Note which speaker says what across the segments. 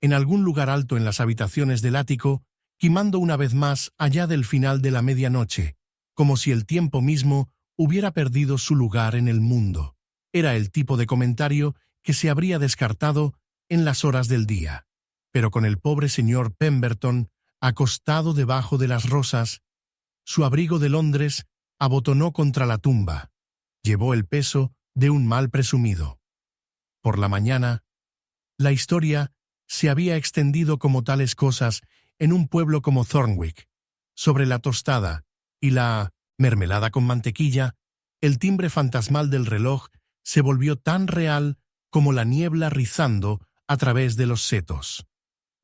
Speaker 1: en algún lugar alto en las habitaciones del ático, quimando una vez más allá del final de la medianoche, como si el tiempo mismo hubiera perdido su lugar en el mundo. Era el tipo de comentario que se habría descartado en las horas del día. Pero con el pobre señor Pemberton, acostado debajo de las rosas, su abrigo de Londres abotonó contra la tumba. Llevó el peso de un mal presumido. Por la mañana, la historia se había extendido como tales cosas en un pueblo como Thornwick. Sobre la tostada y la mermelada con mantequilla, el timbre fantasmal del reloj se volvió tan real como la niebla rizando a través de los setos.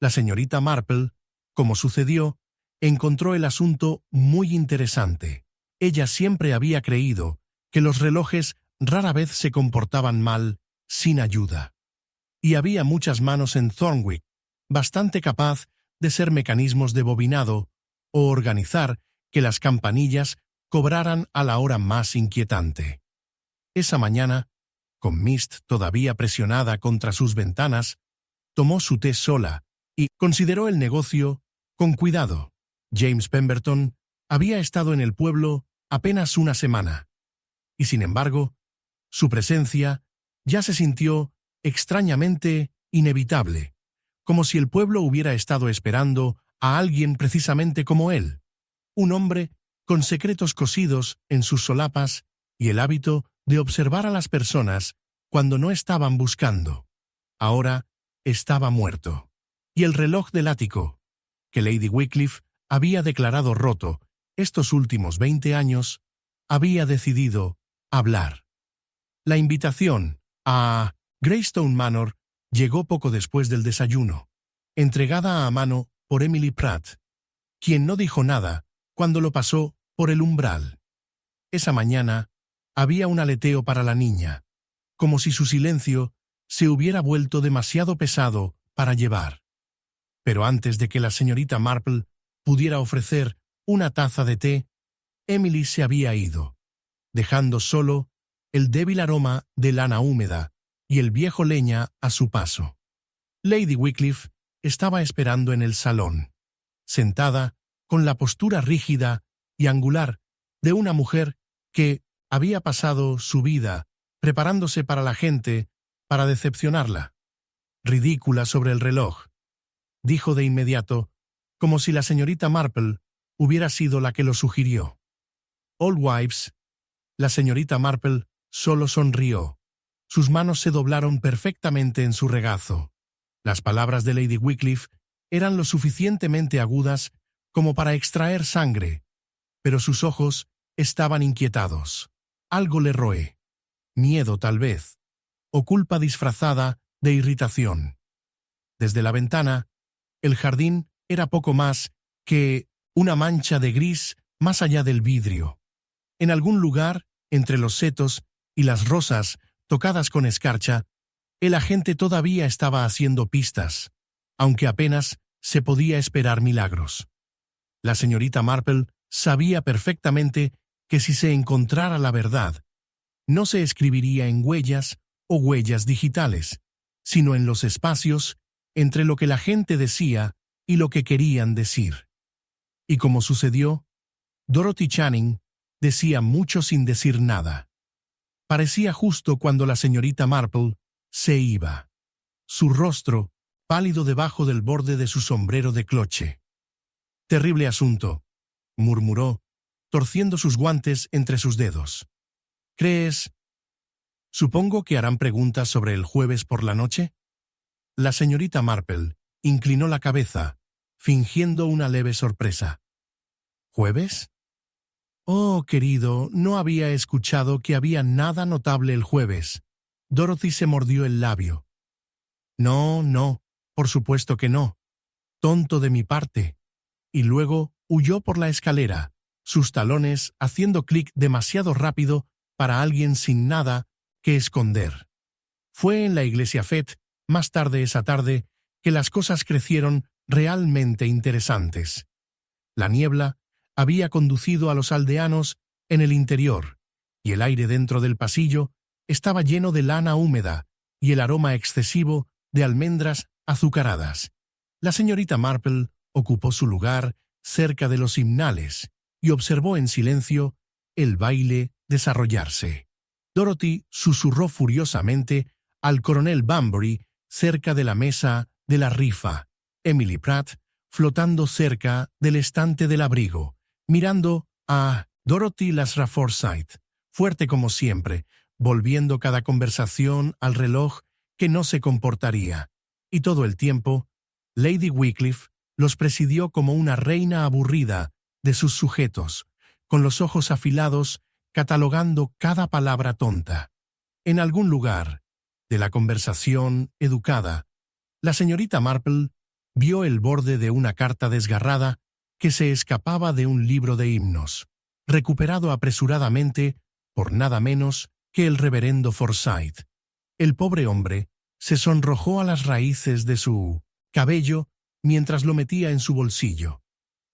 Speaker 1: La señorita Marple, como sucedió, encontró el asunto muy interesante. Ella siempre había creído que los relojes rara vez se comportaban mal sin ayuda. Y había muchas manos en Thornwick, bastante capaz de ser mecanismos de bobinado o organizar que las campanillas cobraran a la hora más inquietante. Esa mañana, con Mist todavía presionada contra sus ventanas, tomó su té sola y consideró el negocio con cuidado. James Pemberton había estado en el pueblo apenas una semana, y sin embargo, su presencia ya se sintió extrañamente inevitable, como si el pueblo hubiera estado esperando a alguien precisamente como él, un hombre con secretos cosidos en sus solapas y el hábito de observar a las personas cuando no estaban buscando. Ahora estaba muerto, y el reloj del ático, que Lady Wycliffe había declarado roto estos últimos 20 años, había decidido hablar. La invitación a Greystone Manor llegó poco después del desayuno, entregada a mano por Emily Pratt, quien no dijo nada cuando lo pasó por el umbral. Esa mañana había un aleteo para la niña, como si su silencio se hubiera vuelto demasiado pesado para llevar. Pero antes de que la señorita Marple pudiera ofrecer una taza de té, Emily se había ido, dejando solo el débil aroma de lana húmeda y el viejo leña a su paso. Lady Wycliffe estaba esperando en el salón, sentada con la postura rígida y angular de una mujer que había pasado su vida preparándose para la gente para decepcionarla. Ridícula sobre el reloj, dijo de inmediato, como si la señorita Marple hubiera sido la que lo sugirió. All Wives, la señorita Marple solo sonrió. Sus manos se doblaron perfectamente en su regazo. Las palabras de Lady Wycliffe eran lo suficientemente agudas como para extraer sangre, pero sus ojos estaban inquietados. Algo le roe. Miedo, tal vez, o culpa disfrazada de irritación. Desde la ventana, el jardín era poco más que una mancha de gris más allá del vidrio. En algún lugar, entre los setos y las rosas tocadas con escarcha, el agente todavía estaba haciendo pistas, aunque apenas se podía esperar milagros. La señorita Marple sabía perfectamente que si se encontrara la verdad, no se escribiría en huellas o huellas digitales, sino en los espacios entre lo que la gente decía y lo que querían decir. Y como sucedió, Dorothy Channing decía mucho sin decir nada. Parecía justo cuando la señorita Marple se iba, su rostro pálido debajo del borde de su sombrero de cloche. «Terrible asunto», murmuró, torciendo sus guantes entre sus dedos. «¿Crees? Supongo que harán preguntas sobre el jueves por la noche». La señorita Marple inclinó la cabeza, fingiendo una leve sorpresa. «¿Jueves? Oh, querido, no había escuchado que había nada notable el jueves». Dorothy se mordió el labio. «No, no, por supuesto que no. Tonto de mi parte». Y luego huyó por la escalera, sus talones haciendo clic demasiado rápido para alguien sin nada que esconder. Fue en la iglesia Fett, más tarde esa tarde, que las cosas crecieron realmente interesantes. La niebla había conducido a los aldeanos en el interior, y el aire dentro del pasillo estaba lleno de lana húmeda y el aroma excesivo de almendras azucaradas. La señorita Marple ocupó su lugar cerca de los himnales y observó en silencio el baile desarrollarse. Dorothy susurró furiosamente al coronel Bunbury cerca de la mesa de la rifa. Emily Pratt, flotando cerca del estante del abrigo, mirando a Dorothy Lasra Forsythe, fuerte como siempre, volviendo cada conversación al reloj que no se comportaría. Y todo el tiempo, Lady Wycliffe los presidió como una reina aburrida de sus sujetos, con los ojos afilados, catalogando cada palabra tonta. En algún lugar de la conversación educada, la señorita Marple vio el borde de una carta desgarrada que se escapaba de un libro de himnos, recuperado apresuradamente por nada menos que el reverendo Forsythe. El pobre hombre se sonrojó a las raíces de su cabello mientras lo metía en su bolsillo,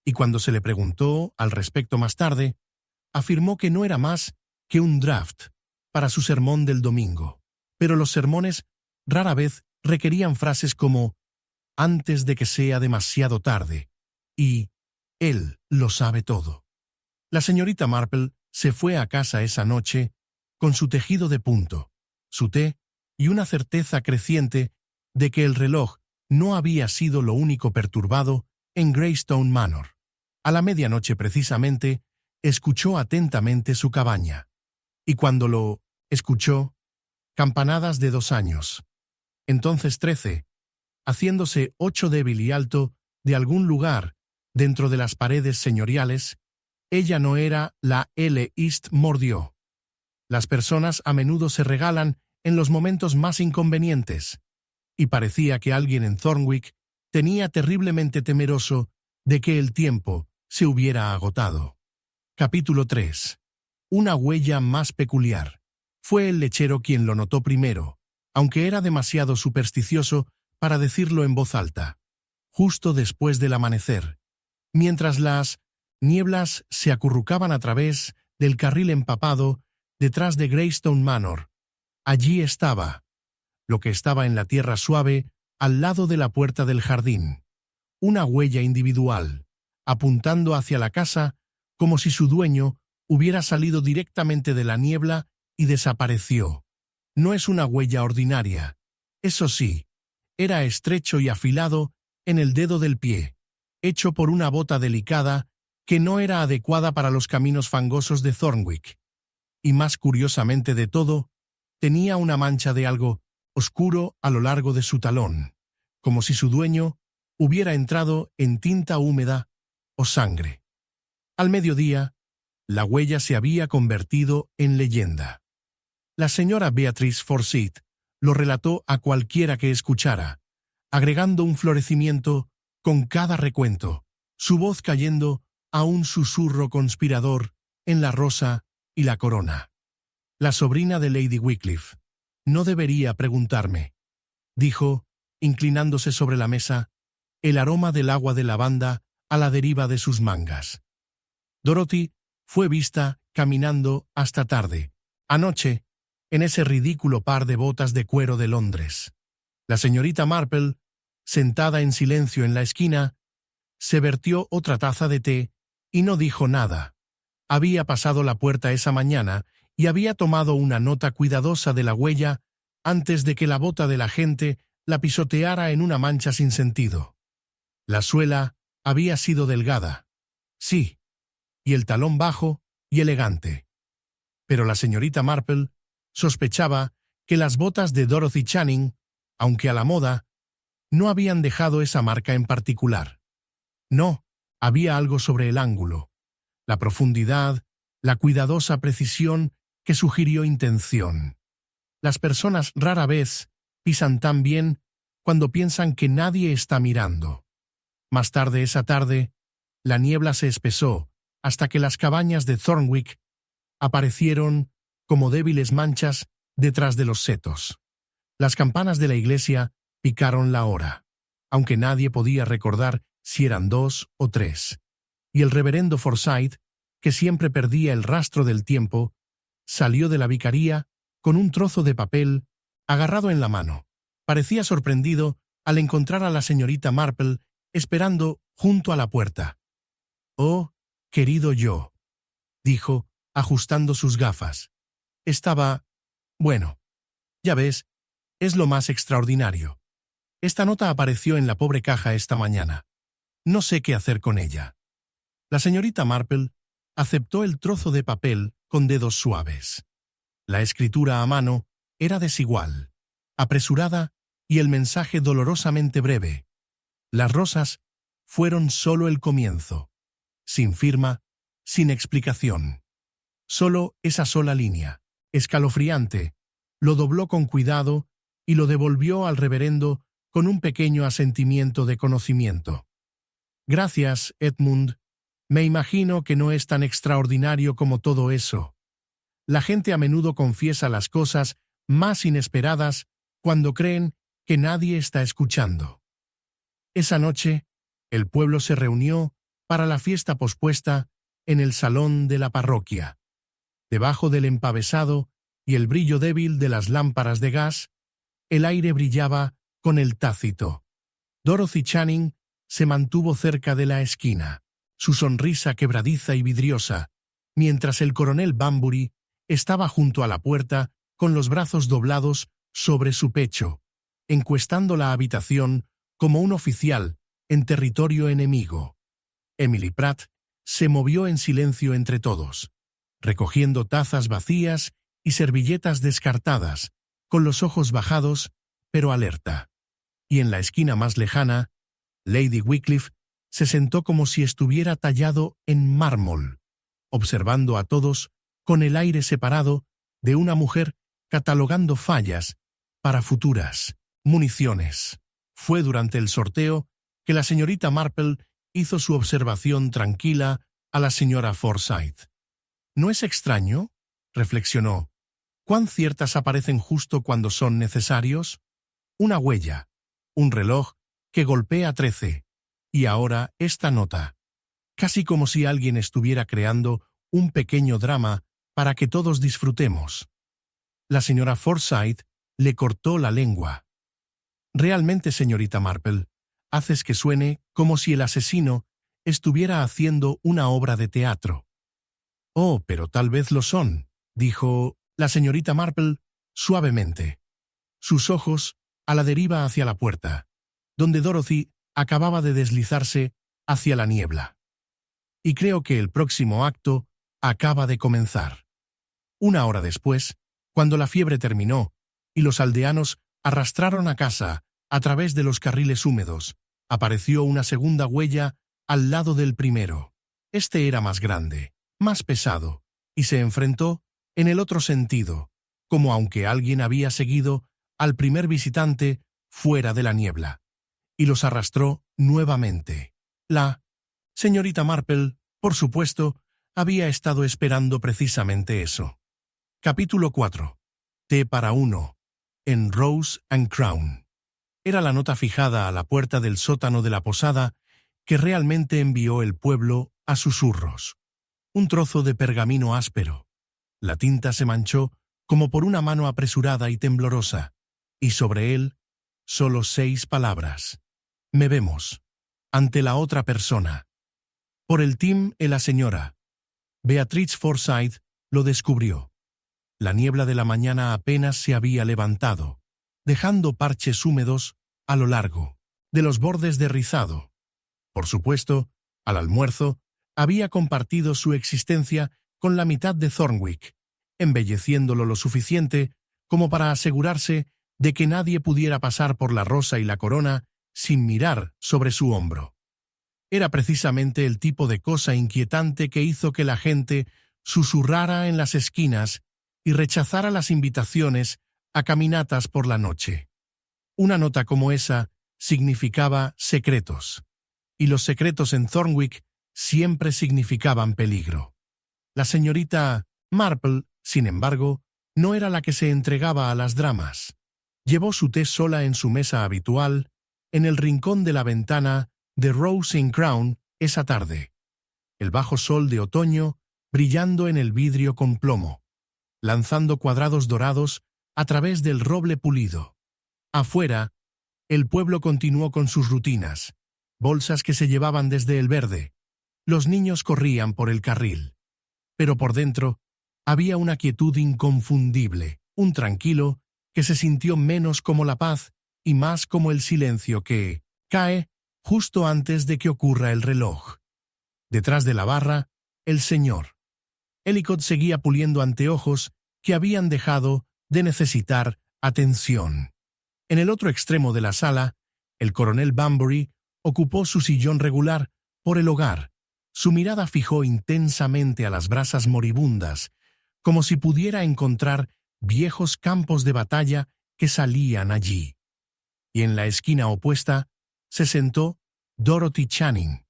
Speaker 1: y cuando se le preguntó al respecto más tarde, afirmó que no era más que un draft para su sermón del domingo. Pero los sermones rara vez requerían frases como «antes de que sea demasiado tarde» y «él lo sabe todo». La señorita Marple se fue a casa esa noche con su tejido de punto, su té y una certeza creciente de que el reloj no había sido lo único perturbado en Greystone Manor. A la medianoche precisamente, escuchó atentamente su cabaña. Y cuando lo escuchó, campanadas de 2 años. Entonces 13, haciéndose 8 débil y alto de algún lugar dentro de las paredes señoriales, ella no era la L. East Mordió. Las personas a menudo se regalan en los momentos más inconvenientes, y parecía que alguien en Thornwick tenía terriblemente temeroso de que el tiempo se hubiera agotado. Capítulo 3. Una huella más peculiar. Fue el lechero quien lo notó primero, aunque era demasiado supersticioso para decirlo en voz alta. Justo después del amanecer, mientras las nieblas se acurrucaban a través del carril empapado detrás de Greystone Manor, allí estaba, lo que estaba en la tierra suave, al lado de la puerta del jardín. Una huella individual, apuntando hacia la casa como si su dueño hubiera salido directamente de la niebla y desapareció. No es una huella ordinaria. Eso sí, era estrecho y afilado en el dedo del pie, hecho por una bota delicada que no era adecuada para los caminos fangosos de Thornwick. Y más curiosamente de todo, tenía una mancha de algo oscuro a lo largo de su talón, como si su dueño hubiera entrado en tinta húmeda o sangre. Al mediodía, la huella se había convertido en leyenda. La señora Beatrice Forsythe lo relató a cualquiera que escuchara, agregando un florecimiento con cada recuento, su voz cayendo a un susurro conspirador en la rosa y la corona. La sobrina de Lady Wycliffe no debería preguntarme, dijo, inclinándose sobre la mesa, el aroma del agua de lavanda a la deriva de sus mangas. Dorothy fue vista caminando hasta tarde, anoche, en ese ridículo par de botas de cuero de Londres. La señorita Marple, sentada en silencio en la esquina, se vertió otra taza de té y no dijo nada. Había pasado la puerta esa mañana y había tomado una nota cuidadosa de la huella antes de que la bota de la gente la pisoteara en una mancha sin sentido. La suela había sido delgada, sí, y el talón bajo y elegante. Pero la señorita Marple sospechaba que las botas de Dorothy Channing, aunque a la moda, no habían dejado esa marca en particular. No, había algo sobre el ángulo, la profundidad, la cuidadosa precisión que sugirió intención. Las personas rara vez pisan tan bien cuando piensan que nadie está mirando. Más tarde esa tarde, la niebla se espesó hasta que las cabañas de Thornwick aparecieron como débiles manchas detrás de los setos. Las campanas de la iglesia picaron la hora, aunque nadie podía recordar si eran 2 o 3. Y el reverendo Forsythe, que siempre perdía el rastro del tiempo, salió de la vicaría con un trozo de papel agarrado en la mano. Parecía sorprendido al encontrar a la señorita Marple esperando junto a la puerta. «Oh, querido yo», dijo, ajustando sus gafas. Bueno, ya ves, es lo más extraordinario. Esta nota apareció en la pobre caja esta mañana. No sé qué hacer con ella». La señorita Marple aceptó el trozo de papel con dedos suaves. La escritura a mano era desigual, apresurada y el mensaje dolorosamente breve. Las rosas fueron solo el comienzo. Sin firma, sin explicación. Solo esa sola línea, escalofriante, lo dobló con cuidado y lo devolvió al reverendo con un pequeño asentimiento de conocimiento. «Gracias, Edmund. Me imagino que no es tan extraordinario como todo eso. La gente a menudo confiesa las cosas más inesperadas cuando creen que nadie está escuchando». Esa noche, el pueblo se reunió para la fiesta pospuesta en el salón de la parroquia. Debajo del empavesado y el brillo débil de las lámparas de gas, el aire brillaba con el tácito. Dorothy Channing se mantuvo cerca de la esquina, su sonrisa quebradiza y vidriosa, mientras el coronel Banbury estaba junto a la puerta con los brazos doblados sobre su pecho, encuestando la habitación como un oficial en territorio enemigo. Emily Pratt se movió en silencio entre todos, recogiendo tazas vacías y servilletas descartadas, con los ojos bajados, pero alerta. Y en la esquina más lejana, Lady Wycliffe se sentó como si estuviera tallado en mármol, observando a todos con el aire separado de una mujer catalogando fallas para futuras municiones. Fue durante el sorteo que la señorita Marple hizo su observación tranquila a la señora Forsyth. «¿No es extraño?», reflexionó, «cuán ciertas aparecen justo cuando son necesarios? Una huella, un reloj que golpea 13, y ahora esta nota. Casi como si alguien estuviera creando un pequeño drama para que todos disfrutemos». La señora Forsyth le cortó la lengua. «Realmente, señorita Marple, haces que suene como si el asesino estuviera haciendo una obra de teatro». «Oh, pero tal vez lo son», dijo la señorita Marple suavemente, sus ojos a la deriva hacia la puerta, donde Dorothy acababa de deslizarse hacia la niebla. «Y creo que el próximo acto acaba de comenzar». Una hora después, cuando la fiebre terminó y los aldeanos arrastraron a casa a través de los carriles húmedos, apareció una segunda huella al lado del primero. Este era más grande, más pesado, y se enfrentó en el otro sentido, como aunque alguien había seguido al primer visitante fuera de la niebla, y los arrastró nuevamente. La señorita Marple, por supuesto, había estado esperando precisamente eso. Capítulo 4. Té para uno. En Rose and Crown. Era la nota fijada a la puerta del sótano de la posada que realmente envió el pueblo a susurros. Un trozo de pergamino áspero. La tinta se manchó como por una mano apresurada y temblorosa, y sobre él solo 6 palabras. «Me vemos. Ante la otra persona». Por el Tim y la señora. Beatrice Forsyth lo descubrió. La niebla de la mañana apenas se había levantado, dejando parches húmedos a lo largo de los bordes de rizado. Por supuesto, al almuerzo, había compartido su existencia con la mitad de Thornwick, embelleciéndolo lo suficiente como para asegurarse de que nadie pudiera pasar por la rosa y la corona sin mirar sobre su hombro. Era precisamente el tipo de cosa inquietante que hizo que la gente susurrara en las esquinas y rechazara las invitaciones a caminatas por la noche. Una nota como esa significaba secretos, y los secretos en Thornwick siempre significaban peligro. La señorita Marple, sin embargo, no era la que se entregaba a las dramas. Llevó su té sola en su mesa habitual, en el rincón de la ventana de Rose and Crown esa tarde. El bajo sol de otoño brillando en el vidrio con plomo, lanzando cuadrados dorados a través del roble pulido. Afuera, El pueblo continuó con sus rutinas. Bolsas que se llevaban desde el verde. Los niños corrían por el carril. Pero por dentro había una quietud inconfundible, un tranquilo que se sintió menos como la paz y más como el silencio que cae justo antes de que ocurra el reloj. Detrás de la barra, el señor Ellicott seguía puliendo anteojos que habían dejado de necesitar atención. En el otro extremo de la sala, el coronel Banbury ocupó su sillón regular por el hogar. Su mirada fijó intensamente a las brasas moribundas, como si pudiera encontrar viejos campos de batalla que salían allí. Y en la esquina opuesta se sentó Dorothy Channing,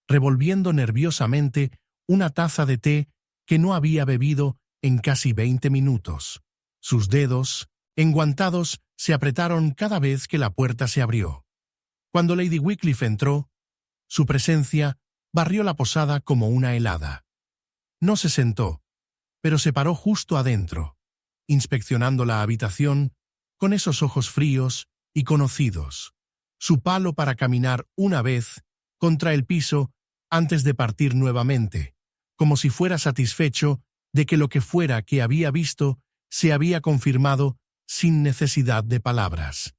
Speaker 1: revolviendo nerviosamente una taza de té que no había bebido en casi 20 minutos. Sus dedos, enguantados, se apretaron cada vez que la puerta se abrió. Cuando Lady Wycliffe entró, su presencia barrió la posada como una helada. No se sentó, pero se paró justo adentro, inspeccionando la habitación con esos ojos fríos y conocidos, su palo para caminar una vez contra el piso antes de partir nuevamente, como si fuera satisfecho de que lo que fuera que había visto se había confirmado sin necesidad de palabras.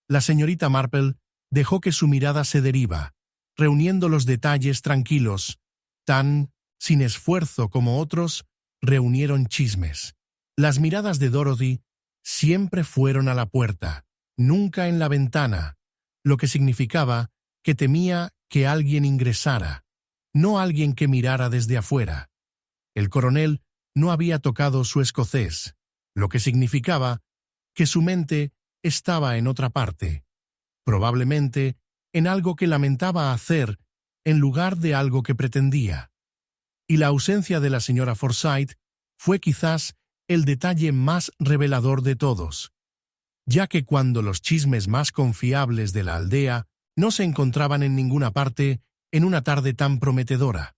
Speaker 1: La señorita Marple dejó que su mirada se deriva, reuniendo los detalles tranquilos, tan sin esfuerzo como otros reunieron chismes. Las miradas de Dorothy siempre fueron a la puerta, nunca en la ventana, lo que significaba que temía que alguien ingresara, no alguien que mirara desde afuera. El coronel no había tocado su escocés, lo que significaba que su mente estaba en otra parte, probablemente en algo que lamentaba hacer en lugar de algo que pretendía. Y la ausencia de la señora Forsyth fue quizás el detalle más revelador de todos, ya que cuando los chismes más confiables de la aldea no se encontraban en ninguna parte en una tarde tan prometedora,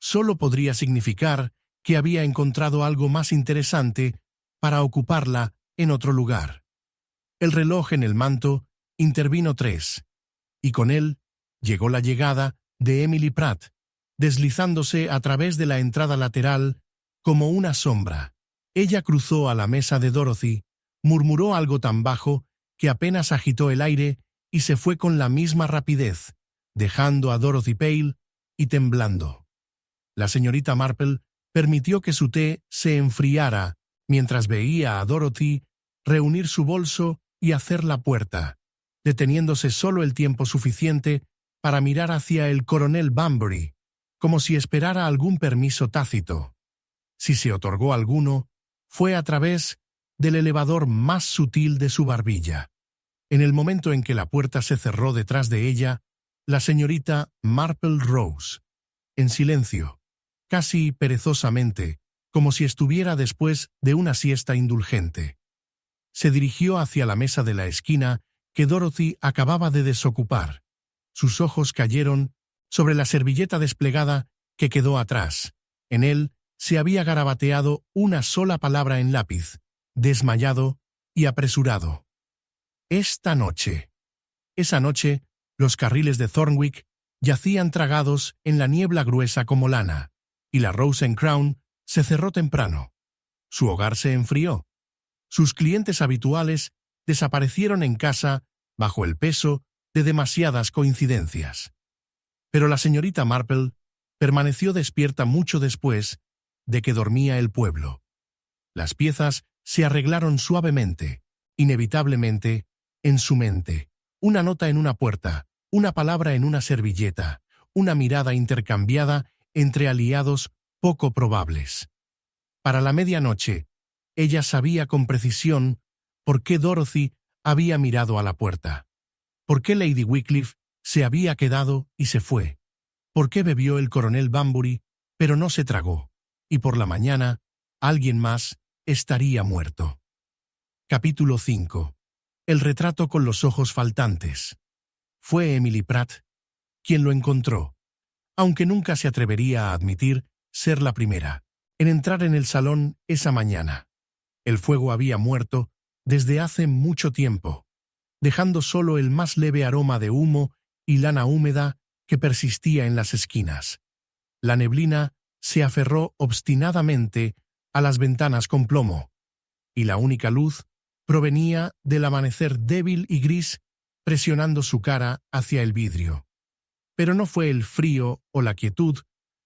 Speaker 1: solo podría significar que había encontrado algo más interesante para ocuparla en otro lugar. El reloj en el manto intervino 3, y con él llegó la llegada de Emily Pratt, deslizándose a través de la entrada lateral como una sombra. Ella cruzó a la mesa de Dorothy, murmuró algo tan bajo que apenas agitó el aire y se fue con la misma rapidez, dejando a Dorothy pálida y temblando. La señorita Marple permitió que su té se enfriara mientras veía a Dorothy reunir su bolso y hacer la puerta, deteniéndose solo el tiempo suficiente para mirar hacia el coronel Banbury, como si esperara algún permiso tácito. Si se otorgó alguno, fue a través del elevador más sutil de su barbilla. En el momento en que la puerta se cerró detrás de ella, la señorita Marple rose, en silencio, casi perezosamente, como si estuviera después de una siesta indulgente. Se dirigió hacia la mesa de la esquina que Dorothy acababa de desocupar. Sus ojos cayeron sobre la servilleta desplegada que quedó atrás. En él se había garabateado una sola palabra en lápiz, desmayado y apresurado. Esta noche. Esa noche, los carriles de Thornwick yacían tragados en la niebla gruesa como lana, y la Rose and Crown se cerró temprano. Su hogar se enfrió. Sus clientes habituales desaparecieron en casa bajo el peso de demasiadas coincidencias. Pero la señorita Marple permaneció despierta mucho después de que dormía el pueblo. Las piezas se arreglaron suavemente, inevitablemente, en su mente. Una nota en una puerta, una palabra en una servilleta, una mirada intercambiada entre aliados poco probables. Para la medianoche, ella sabía con precisión por qué Dorothy había mirado a la puerta, por qué Lady Wycliffe se había quedado y se fue, por qué bebió el coronel Banbury, pero no se tragó, y por la mañana alguien más estaría muerto. Capítulo 5. El retrato con los ojos faltantes. Fue Emily Pratt quien lo encontró, aunque nunca se atrevería a admitir ser la primera en entrar en el salón esa mañana. El fuego había muerto desde hace mucho tiempo. dejando solo el más leve aroma de humo y lana húmeda que persistía en las esquinas. La neblina se aferró obstinadamente a las ventanas con plomo, y la única luz provenía del amanecer débil y gris presionando su cara hacia el vidrio. Pero no fue el frío o la quietud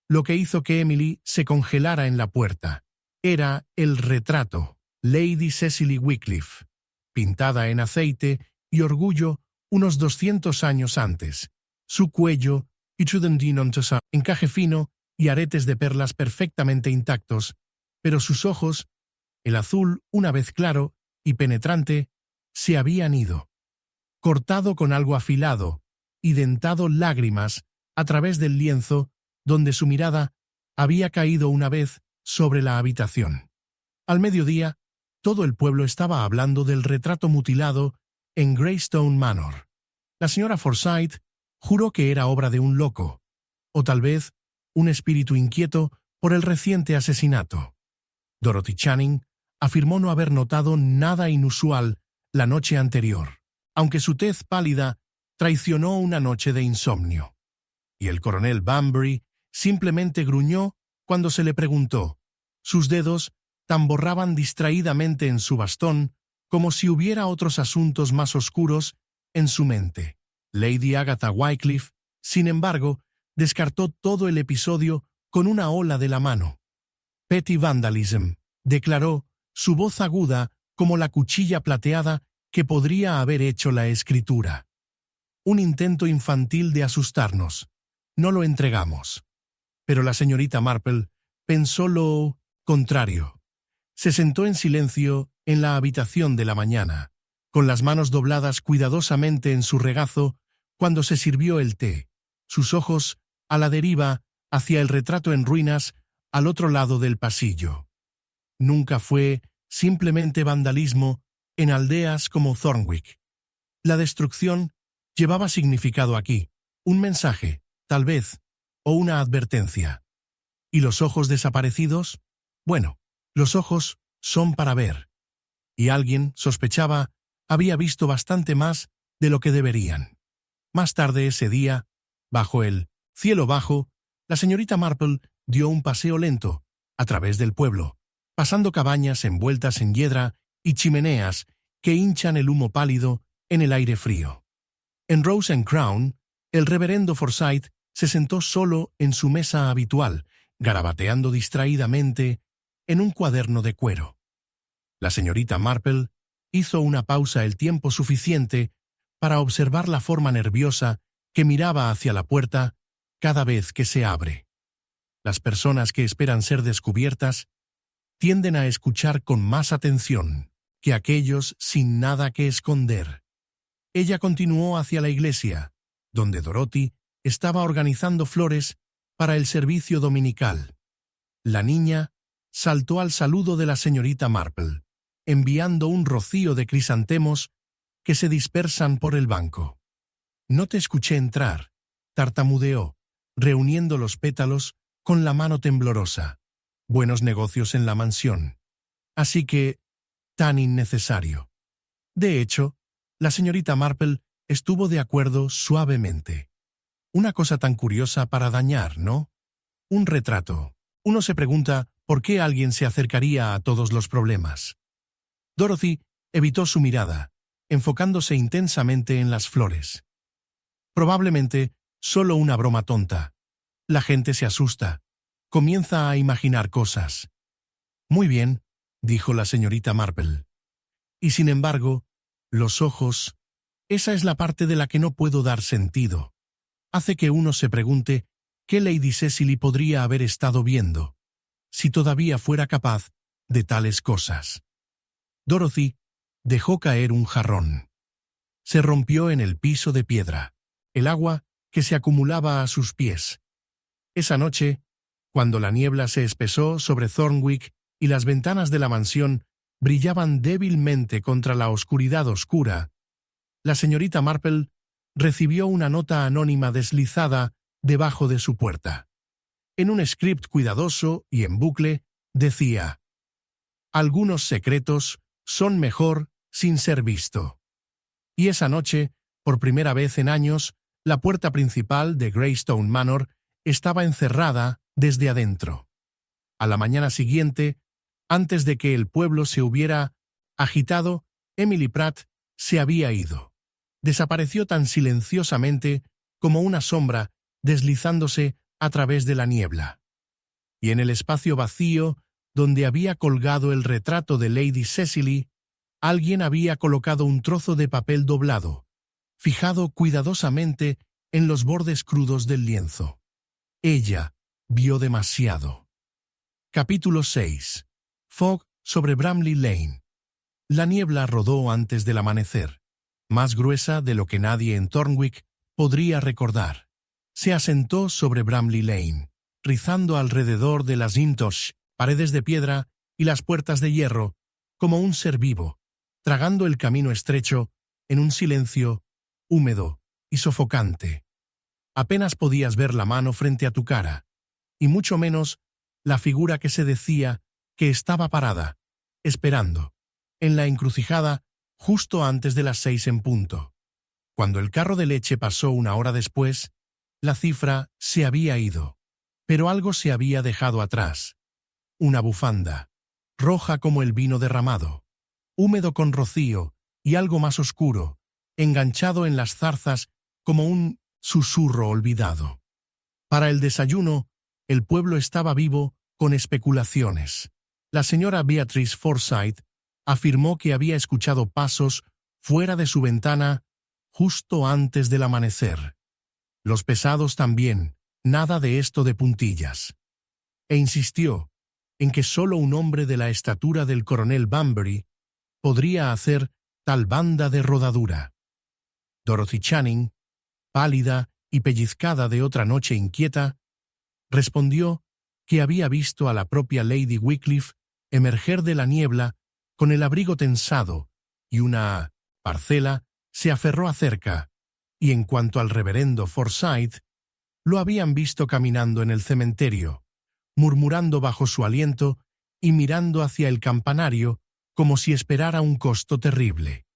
Speaker 1: lo que hizo que Emily se congelara en la puerta. Era el retrato, Lady Cecily Wycliffe, pintada en aceite y orgullo unos 200 años antes. Su cuello y encaje fino y aretes de perlas perfectamente intactos, pero sus ojos, el azul una vez claro y penetrante, se habían ido. Cortado con algo afilado y dentado lágrimas a través del lienzo donde su mirada había caído una vez sobre la habitación. Al mediodía, todo el pueblo estaba hablando del retrato mutilado en Greystone Manor. La señora Forsyth juró que era obra de un loco, o tal vez un espíritu inquieto por el reciente asesinato. Dorothy Channing afirmó no haber notado nada inusual la noche anterior, aunque su tez pálida traicionó una noche de insomnio. Y el coronel Banbury simplemente gruñó cuando se le preguntó. Sus dedos tamborraban distraídamente en su bastón como si hubiera otros asuntos más oscuros en su mente. Lady Agatha Wycliffe, sin embargo, descartó todo el episodio con una ola de la mano. Petty vandalism, declaró, su voz aguda como la cuchilla plateada que podría haber hecho la escritura. Un intento infantil de asustarnos. No lo entregamos. Pero la señorita Marple pensó lo contrario. Se sentó en silencio en la habitación de la mañana, con las manos dobladas cuidadosamente en su regazo cuando se sirvió el té, sus ojos a la deriva hacia el retrato en ruinas al otro lado del pasillo. Nunca fue simplemente vandalismo en aldeas como Thornwick. La destrucción llevaba significado aquí, un mensaje, tal vez, o una advertencia. ¿Y los ojos desaparecidos? Bueno, los ojos son para ver. Y alguien, sospechaba, había visto bastante más de lo que deberían. Más tarde ese día, bajo el cielo bajo, la señorita Marple dio un paseo lento a través del pueblo, pasando cabañas envueltas en hiedra y chimeneas que hinchan el humo pálido en el aire frío. En Rose and Crown, el reverendo Forsyth se sentó solo en su mesa habitual, garabateando distraídamente en un cuaderno de cuero. La señorita Marple hizo una pausa el tiempo suficiente para observar la forma nerviosa que miraba hacia la puerta cada vez que se abre. Las personas que esperan ser descubiertas tienden a escuchar con más atención que aquellos sin nada que esconder. Ella continuó hacia la iglesia, donde Dorothy estaba organizando flores para el servicio dominical. La niña saltó al saludo de la señorita Marple, enviando un rocío de crisantemos que se dispersan por el banco. No te escuché entrar, tartamudeó, reuniendo los pétalos con la mano temblorosa. Buenos negocios en la mansión. Así que, tan innecesario. De hecho, la señorita Marple estuvo de acuerdo suavemente. Una cosa tan curiosa para dañar, ¿no? Un retrato. Uno se pregunta por qué alguien se acercaría a todos los problemas. Dorothy evitó su mirada, enfocándose intensamente en las flores. Probablemente solo una broma tonta. La gente se asusta. Comienza a imaginar cosas. Muy bien, dijo la señorita Marple. Y sin embargo, los ojos, esa es la parte de la que no puedo dar sentido. Hace que uno se pregunte qué Lady Cecily podría haber estado viendo, si todavía fuera capaz de tales cosas. Dorothy dejó caer un jarrón. Se rompió en el piso de piedra, el agua que se acumulaba a sus pies. Esa noche, cuando la niebla se espesó sobre Thornwick y las ventanas de la mansión brillaban débilmente contra la oscuridad oscura, la señorita Marple recibió una nota anónima deslizada debajo de su puerta. En un script cuidadoso y en bucle, decía: «Algunos secretos son mejor sin ser visto». Y esa noche, por primera vez en años, la puerta principal de Greystone Manor estaba encerrada desde adentro. A la mañana siguiente, antes de que el pueblo se hubiera agitado, Emily Pratt se había ido. Desapareció tan silenciosamente como una sombra deslizándose a través de la niebla. Y en el espacio vacío donde había colgado el retrato de Lady Cecily, alguien había colocado un trozo de papel doblado, fijado cuidadosamente en los bordes crudos del lienzo. Ella vio demasiado. Capítulo 6. Fog sobre Bramley Lane. La niebla rodó antes del amanecer, más gruesa de lo que nadie en Thornwick podría recordar. Se asentó sobre Bramley Lane, rizando alrededor de las Intosh, paredes de piedra y las puertas de hierro, como un ser vivo, tragando el camino estrecho en un silencio húmedo y sofocante. Apenas podías ver la mano frente a tu cara, y mucho menos la figura que se decía que estaba parada, esperando, en la encrucijada justo antes de las 6 en punto. Cuando el carro de leche pasó una hora después, la cifra se había ido, pero algo se había dejado atrás. Una bufanda, roja como el vino derramado, húmedo con rocío y algo más oscuro, enganchado en las zarzas como un susurro olvidado. Para el desayuno, el pueblo estaba vivo con especulaciones. La señora Beatrice Forsyth afirmó que había escuchado pasos fuera de su ventana justo antes del amanecer. Los pesados también, nada de esto de puntillas. E insistió en que solo un hombre de la estatura del coronel Bunbury podría hacer tal banda de rodadura. Dorothy Channing, pálida y pellizcada de otra noche inquieta, respondió que había visto a la propia Lady Wycliffe emerger de la niebla con el abrigo tensado y una parcela se aferró a cerca, y en cuanto al reverendo Forsyth, lo habían visto caminando en el cementerio, murmurando bajo su aliento y mirando hacia el campanario como si esperara un costo terrible.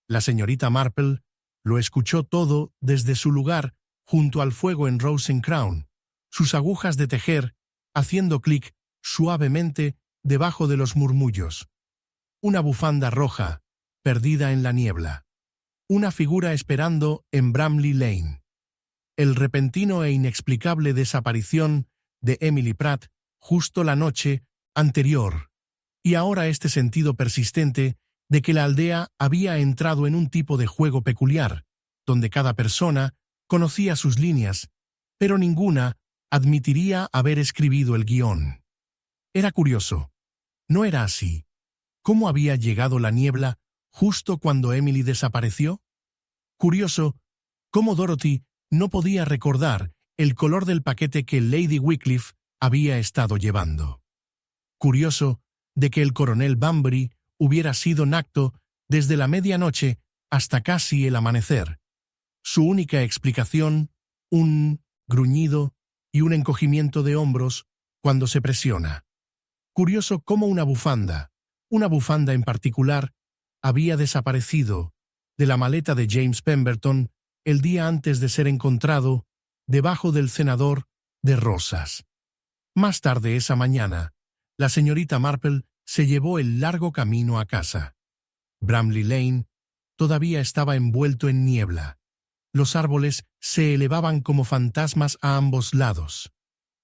Speaker 1: La señorita Marple lo escuchó todo desde su lugar junto al fuego en Rosencrown, sus agujas de tejer haciendo clic suavemente debajo de los murmullos. Una bufanda roja, perdida en la niebla. Una figura esperando en Bramley Lane. El repentino e inexplicable desaparición de Emily Pratt justo la noche anterior, y ahora este sentido persistente de que la aldea había entrado en un tipo de juego peculiar, donde cada persona conocía sus líneas, pero ninguna admitiría haber escrito el guión. Era curioso. ¿No era así? ¿Cómo había llegado la niebla justo cuando Emily desapareció? Curioso cómo Dorothy no podía recordar el color del paquete que Lady Wycliffe había estado llevando. Curioso de que el coronel Bunbury hubiera sido nacto desde la medianoche hasta casi el amanecer. Su única explicación, un gruñido y un encogimiento de hombros cuando se presiona. Curioso cómo una bufanda en particular, había desaparecido de la maleta de James Pemberton el día antes de ser encontrado debajo del cenador de rosas. Más tarde esa mañana, la señorita Marple se llevó el largo camino a casa. Bramley Lane todavía estaba envuelto en niebla. Los árboles se elevaban como fantasmas a ambos lados.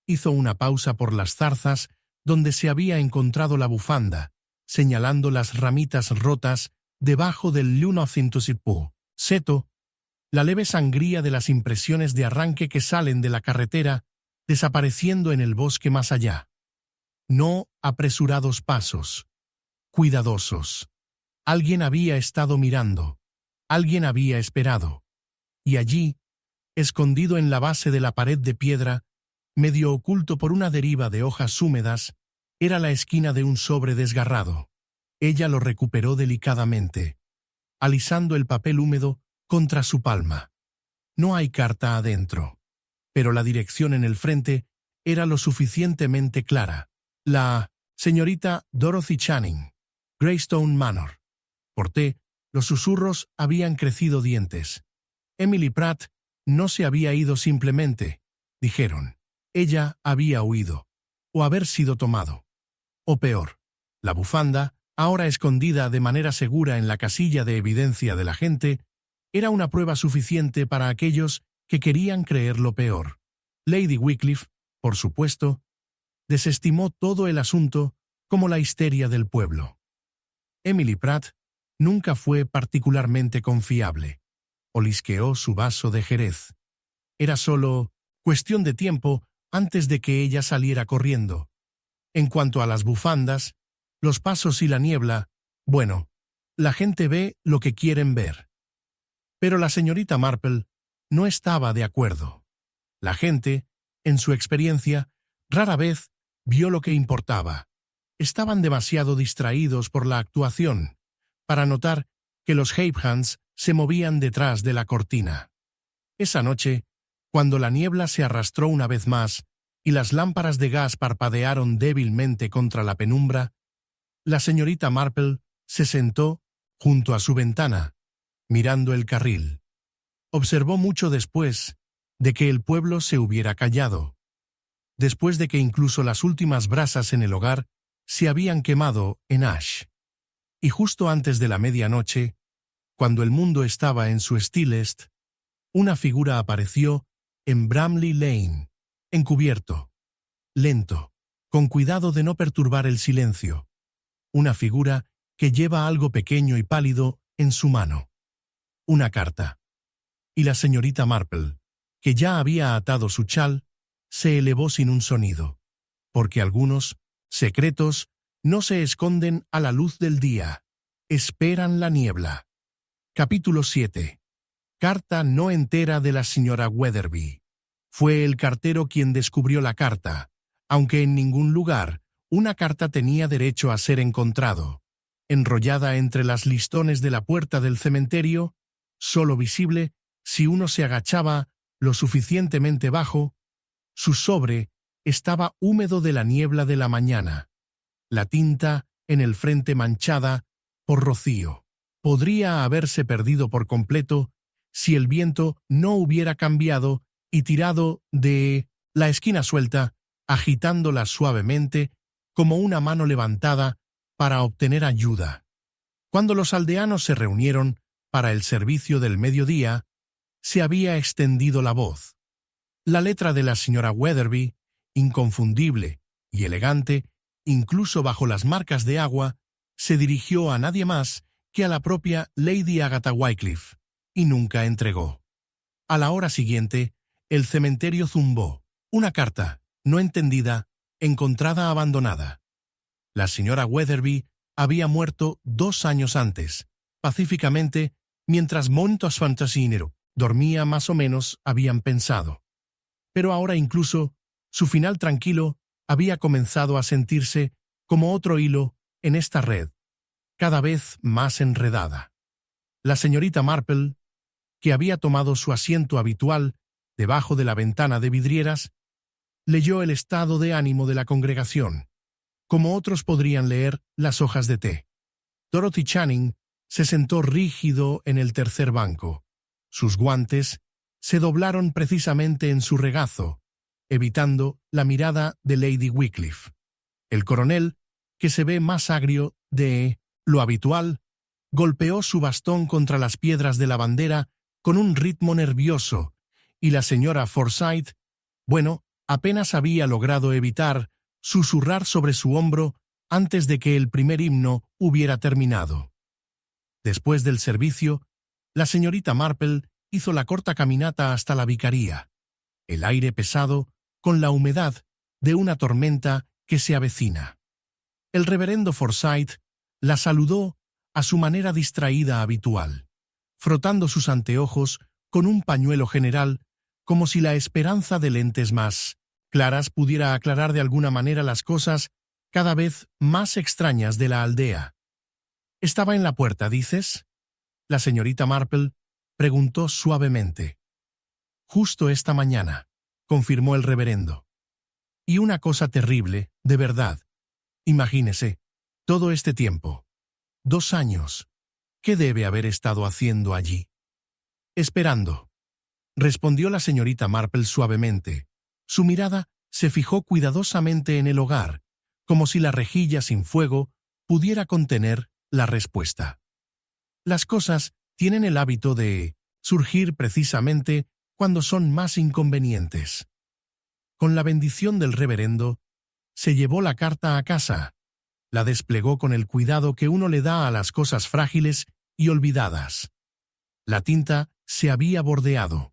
Speaker 1: Hizo una pausa por las zarzas donde se había encontrado la bufanda, señalando las ramitas rotas debajo del Lunocintosipú. Seto, la leve sangría de las impresiones de arranque que salen de la carretera, desapareciendo en el bosque más allá. No apresurados pasos, cuidadosos. Alguien había estado mirando, alguien había esperado. Y allí, escondido en la base de la pared de piedra, medio oculto por una deriva de hojas húmedas, era la esquina de un sobre desgarrado. Ella lo recuperó delicadamente, alisando el papel húmedo contra su palma. No hay carta adentro, pero la dirección en el frente era lo suficientemente clara. La señorita Dorothy Channing, Greystone Manor. Porté Los susurros habían crecido dientes. Emily Pratt no se había ido simplemente, dijeron. Ella había huido, o haber sido tomado. O peor, la bufanda, ahora escondida de manera segura en la casilla de evidencia de la gente, era una prueba suficiente para aquellos que querían creer lo peor. Lady Wycliffe, por supuesto, desestimó todo el asunto como la histeria del pueblo. Emily Pratt nunca fue particularmente confiable. Olisqueó su vaso de jerez. Era solo cuestión de tiempo antes de que ella saliera corriendo. En cuanto a las bufandas, los pasos y la niebla, bueno, la gente ve lo que quieren ver. Pero la señorita Marple no estaba de acuerdo. La gente, en su experiencia, rara vez vio lo que importaba. Estaban demasiado distraídos por la actuación para notar que los Haphans se movían detrás de la cortina. Esa noche, cuando la niebla se arrastró una vez más y las lámparas de gas parpadearon débilmente contra la penumbra, la señorita Marple se sentó junto a su ventana, mirando el carril. Observó mucho después de que el pueblo se hubiera callado, después de que incluso las últimas brasas en el hogar se habían quemado en Ash. Y justo antes de la medianoche, cuando el mundo estaba en su stilest, una figura apareció en Bramley Lane, encubierto, lento, con cuidado de no perturbar el silencio. Una figura que lleva algo pequeño y pálido en su mano. Una carta. Y la señorita Marple, que ya había atado su chal, se elevó sin un sonido, porque algunos secretos no se esconden a la luz del día, esperan la niebla. Capítulo 7. Carta no entera de la señora Weatherby. Fue el cartero quien descubrió la carta, aunque en ningún lugar una carta tenía derecho a ser encontrado. Enrollada entre las listones de la puerta del cementerio, solo visible si uno se agachaba lo suficientemente bajo, su sobre estaba húmedo de la niebla de la mañana. La tinta en el frente manchada por rocío. Podría haberse perdido por completo si el viento no hubiera cambiado y tirado de la esquina suelta, agitándola suavemente como una mano levantada para obtener ayuda. Cuando los aldeanos se reunieron para el servicio del mediodía, se había extendido la voz. La letra de la señora Weatherby, inconfundible y elegante, incluso bajo las marcas de agua, se dirigió a nadie más que a la propia Lady Agatha Wycliffe, y nunca entregó. A la hora siguiente, el cementerio zumbó. Una carta, no entendida, encontrada abandonada. La señora Weatherby había muerto 2 años antes, pacíficamente, mientras Montos Fantasinero dormía más o menos habían pensado. Pero ahora incluso, su final tranquilo había comenzado a sentirse como otro hilo en esta red, cada vez más enredada. La señorita Marple, que había tomado su asiento habitual debajo de la ventana de vidrieras, leyó el estado de ánimo de la congregación, como otros podrían leer las hojas de té. Dorothy Channing se sentó rígido en el tercer banco. Sus guantes se doblaron precisamente en su regazo, evitando la mirada de Lady Wycliffe. El coronel, que se ve más agrio de lo habitual, golpeó su bastón contra las piedras de la bandera con un ritmo nervioso, y la señora Forsyth, bueno, apenas había logrado evitar susurrar sobre su hombro antes de que el primer himno hubiera terminado. Después del servicio, la señorita Marple hizo la corta caminata hasta la vicaría, el aire pesado con la humedad de una tormenta que se avecina. El reverendo Forsyth la saludó a su manera distraída habitual, frotando sus anteojos con un pañuelo general, como si la esperanza de lentes más claras pudiera aclarar de alguna manera las cosas cada vez más extrañas de la aldea. ¿Estaba en la puerta, dices? La señorita Marple preguntó suavemente. Justo esta mañana, confirmó el reverendo. Y una cosa terrible, de verdad. Imagínese, todo este tiempo. 2 años. ¿Qué debe haber estado haciendo allí? Esperando, respondió la señorita Marple suavemente. Su mirada se fijó cuidadosamente en el hogar, como si la rejilla sin fuego pudiera contener la respuesta. Las cosas tienen el hábito de surgir precisamente cuando son más inconvenientes. Con la bendición del reverendo, se llevó la carta a casa. La desplegó con el cuidado que uno le da a las cosas frágiles y olvidadas. La tinta se había bordeado,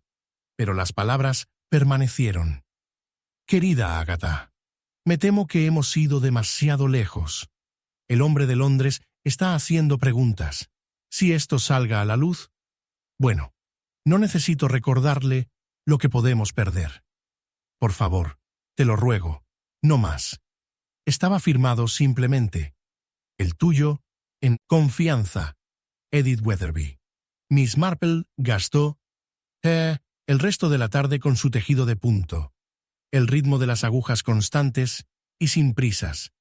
Speaker 1: pero las palabras permanecieron. Querida Agatha, me temo que hemos ido demasiado lejos. El hombre de Londres está haciendo preguntas. Si esto salga a la luz, bueno, no necesito recordarle lo que podemos perder. Por favor, te lo ruego, no más. Estaba firmado simplemente. El tuyo, en confianza, Edith Weatherby. Miss Marple gastó el resto de la tarde con su tejido de punto, el ritmo de las agujas constantes y sin prisas,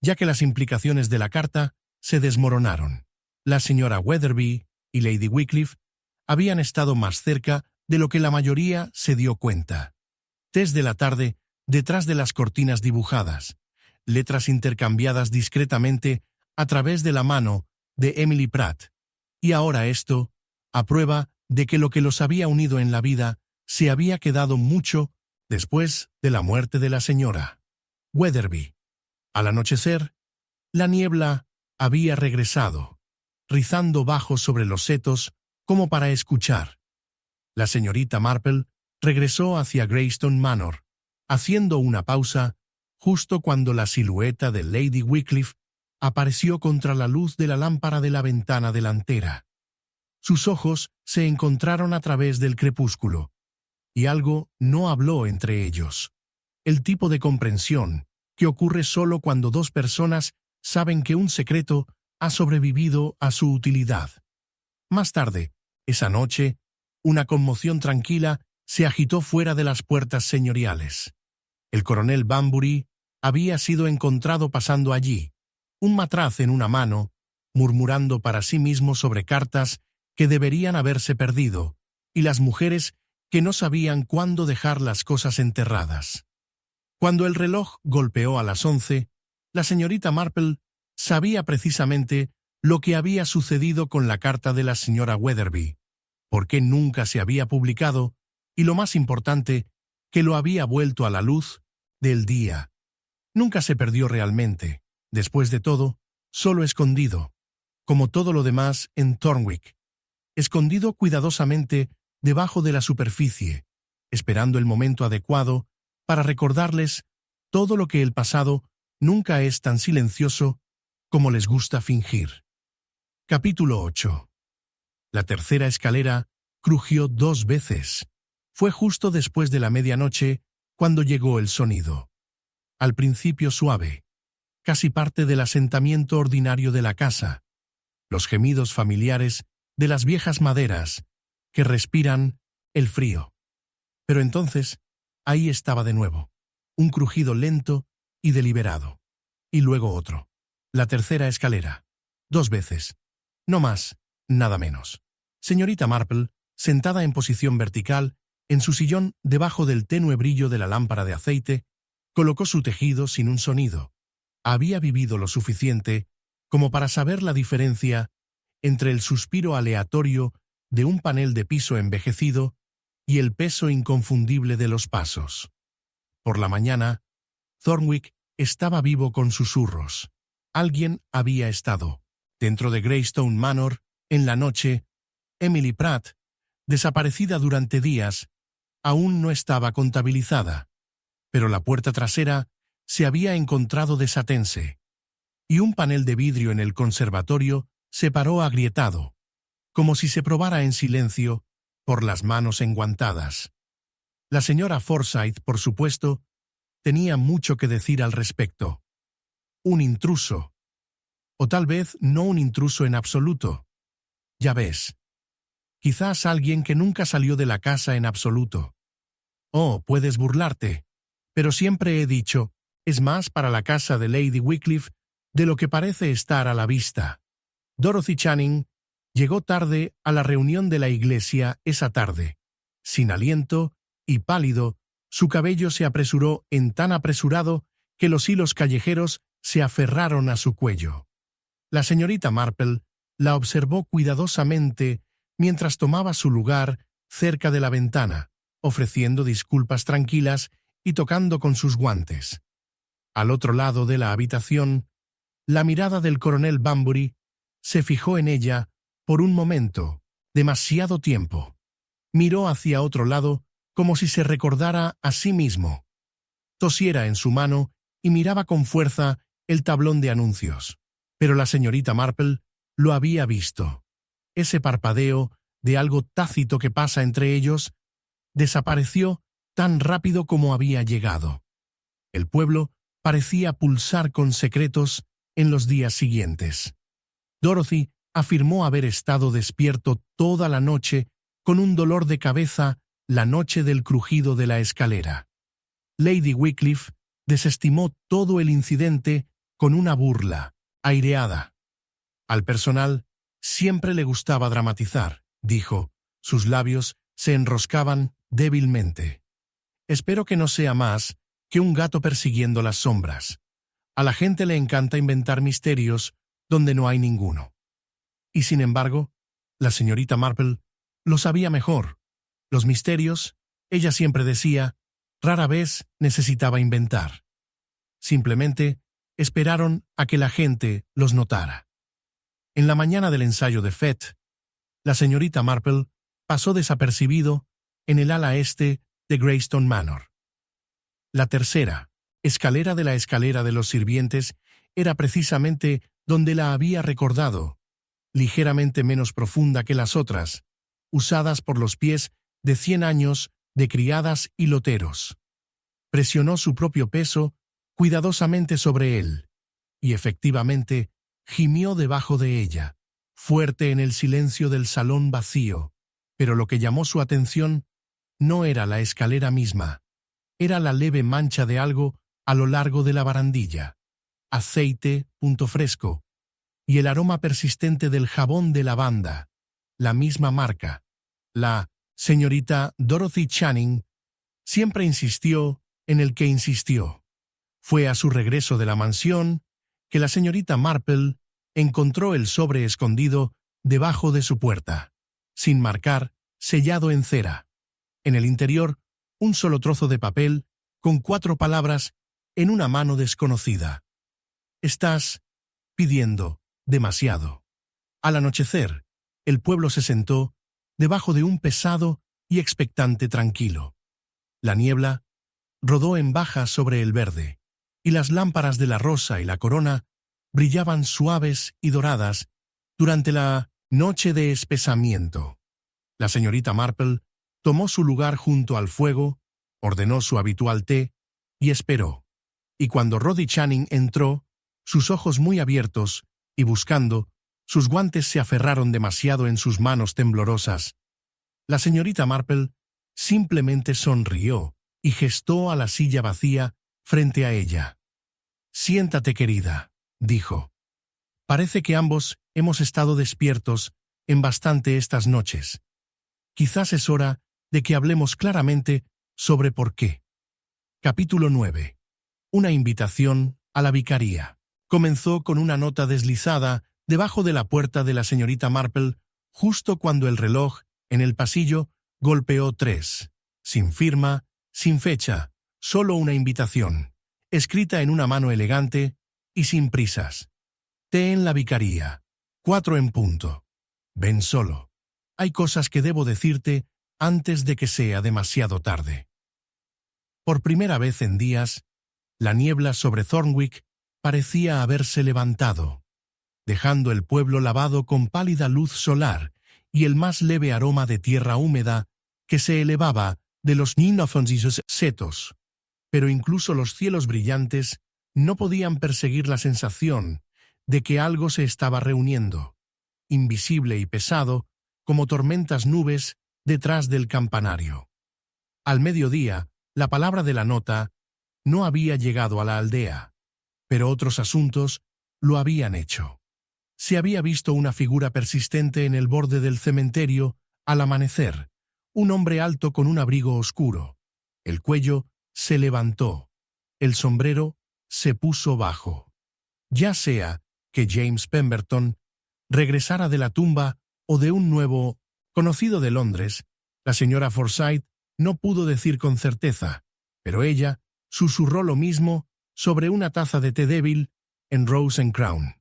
Speaker 1: ya que las implicaciones de la carta se desmoronaron. La señora Weatherby y Lady Wycliffe habían estado más cerca de lo que la mayoría se dio cuenta. Desde la tarde, detrás de las cortinas dibujadas, letras intercambiadas discretamente a través de la mano de Emily Pratt, y ahora esto, a prueba de que lo que los había unido en la vida se había quedado mucho después de la muerte de la señora Weatherby. Al anochecer, la niebla había regresado, rizando bajo sobre los setos como para escuchar. La señorita Marple regresó hacia Greystone Manor, haciendo una pausa justo cuando la silueta de Lady Wycliffe apareció contra la luz de la lámpara de la ventana delantera. Sus ojos se encontraron a través del crepúsculo, y algo no habló entre ellos. El tipo de comprensión que ocurre solo cuando dos personas saben que un secreto ha sobrevivido a su utilidad. Más tarde, esa noche, una conmoción tranquila se agitó fuera de las puertas señoriales. El coronel Banbury había sido encontrado pasando allí, un matraz en una mano, murmurando para sí mismo sobre cartas que deberían haberse perdido, y las mujeres que no sabían cuándo dejar las cosas enterradas. Cuando el reloj golpeó a las 11, la señorita Marple sabía precisamente lo que había sucedido con la carta de la señora Weatherby, por qué nunca se había publicado, y lo más importante, que lo había vuelto a la luz del día. Nunca se perdió realmente, después de todo, solo escondido, como todo lo demás en Thornwick, escondido cuidadosamente debajo de la superficie, esperando el momento adecuado para recordarles todo lo que el pasado nunca es tan silencioso como les gusta fingir. Capítulo 8. La tercera escalera crujió 2 veces. Fue justo después de la medianoche cuando llegó el sonido. Al principio suave, casi parte del asentamiento ordinario de la casa, los gemidos familiares de las viejas maderas que respiran el frío. Pero entonces, ahí estaba de nuevo, un crujido lento y deliberado. Y luego otro. La tercera escalera. 2 veces. No más, nada menos. Señorita Marple, sentada en posición vertical, en su sillón debajo del tenue brillo de la lámpara de aceite, colocó su tejido sin un sonido. Había vivido lo suficiente como para saber la diferencia entre el suspiro aleatorio de un panel de piso envejecido y el peso inconfundible de los pasos. Por la mañana, Thornwick estaba vivo con susurros. Alguien había estado dentro de Greystone Manor en la noche. Emily Pratt, desaparecida durante días, aún no estaba contabilizada, pero la puerta trasera se había encontrado desatense, y un panel de vidrio en el conservatorio se paró agrietado, como si se probara en silencio por las manos enguantadas. La señora Forsyth, por supuesto, tenía mucho que decir al respecto. Un intruso. O tal vez no un intruso en absoluto. Ya ves. Quizás alguien que nunca salió de la casa en absoluto. Oh, puedes burlarte. Pero siempre he dicho, es más para la casa de Lady Wycliffe de lo que parece estar a la vista. Dorothy Channing Llegó tarde a la reunión de la iglesia esa tarde. Sin aliento y pálido, su cabello se apresuró en tan apresurado que los hilos callejeros se aferraron a su cuello. La señorita Marple la observó cuidadosamente mientras tomaba su lugar cerca de la ventana, ofreciendo disculpas tranquilas y tocando con sus guantes. Al otro lado de la habitación, la mirada del coronel Bunbury se fijó en ella por un momento, demasiado tiempo. Miró hacia otro lado como si se recordara a sí mismo. Tosiera en su mano y miraba con fuerza el tablón de anuncios. Pero la señorita Marple lo había visto. Ese parpadeo de algo tácito que pasa entre ellos desapareció tan rápido como había llegado. El pueblo parecía pulsar con secretos en los días siguientes. Dorothy afirmó haber estado despierto toda la noche con un dolor de cabeza la noche del crujido de la escalera. Lady Wycliffe desestimó todo el incidente con una burla aireada. Al personal siempre le gustaba dramatizar, dijo. Sus labios se enroscaban débilmente. Espero que no sea más que un gato persiguiendo las sombras. A la gente le encanta inventar misterios donde no hay ninguno. Y sin embargo, la señorita Marple lo sabía mejor. Los misterios, ella siempre decía, rara vez necesitaba inventar. Simplemente esperaron a que la gente los notara. En la mañana del ensayo de Fête, la señorita Marple pasó desapercibido en el ala este de Greystone Manor. La tercera escalera de la escalera de los sirvientes era precisamente donde la había recordado, ligeramente menos profunda que las otras, usadas por los pies de 100 años de criadas y loteros. Presionó su propio peso cuidadosamente sobre él, y efectivamente gimió debajo de ella, fuerte en el silencio del salón vacío, pero lo que llamó su atención no era la escalera misma, era la leve mancha de algo a lo largo de la barandilla, aceite, punto fresco, y el aroma persistente del jabón de lavanda, la misma marca. La señorita Dorothy Channing siempre insistió en el que insistió. Fue a su regreso de la mansión que la señorita Marple encontró el sobre escondido debajo de su puerta, sin marcar, sellado en cera. En el interior, un solo trozo de papel con 4 palabras en una mano desconocida. Estás pidiendo demasiado. Al anochecer, el pueblo se sentó debajo de un pesado y expectante tranquilo. La niebla rodó en baja sobre el verde, y las lámparas de la rosa y la corona brillaban suaves y doradas durante la noche de espesamiento. La señorita Marple tomó su lugar junto al fuego, ordenó su habitual té y esperó. Y cuando Roddy Channing entró, sus ojos muy abiertos y buscando, sus guantes se aferraron demasiado en sus manos temblorosas. La señorita Marple simplemente sonrió y gestó a la silla vacía frente a ella. «Siéntate, querida», dijo. «Parece que ambos hemos estado despiertos en bastante estas noches. Quizás es hora de que hablemos claramente sobre por qué». Capítulo 9. Una invitación a la vicaría. Comenzó con una nota deslizada debajo de la puerta de la señorita Marple justo cuando el reloj en el pasillo golpeó 3. Sin firma, sin fecha, solo una invitación, escrita en una mano elegante y sin prisas. Té en la vicaría. 4 en punto. Ven solo. Hay cosas que debo decirte antes de que sea demasiado tarde. Por primera vez en días, la niebla sobre Thornwick parecía haberse levantado, dejando el pueblo lavado con pálida luz solar y el más leve aroma de tierra húmeda que se elevaba de los ninofrondosos setos. Pero incluso los cielos brillantes no podían perseguir la sensación de que algo se estaba reuniendo, invisible y pesado, como tormentas nubes detrás del campanario. Al mediodía, la palabra de la nota no había llegado a la aldea, pero otros asuntos lo habían hecho. se había visto una figura persistente en el borde del cementerio al amanecer, un hombre alto con un abrigo oscuro. El cuello se levantó, el sombrero se puso bajo. Ya sea que James Pemberton regresara de la tumba o de un nuevo conocido de Londres, la señora Forsyth no pudo decir con certeza, pero ella susurró lo mismo sobre una taza de té débil en Rose and Crown.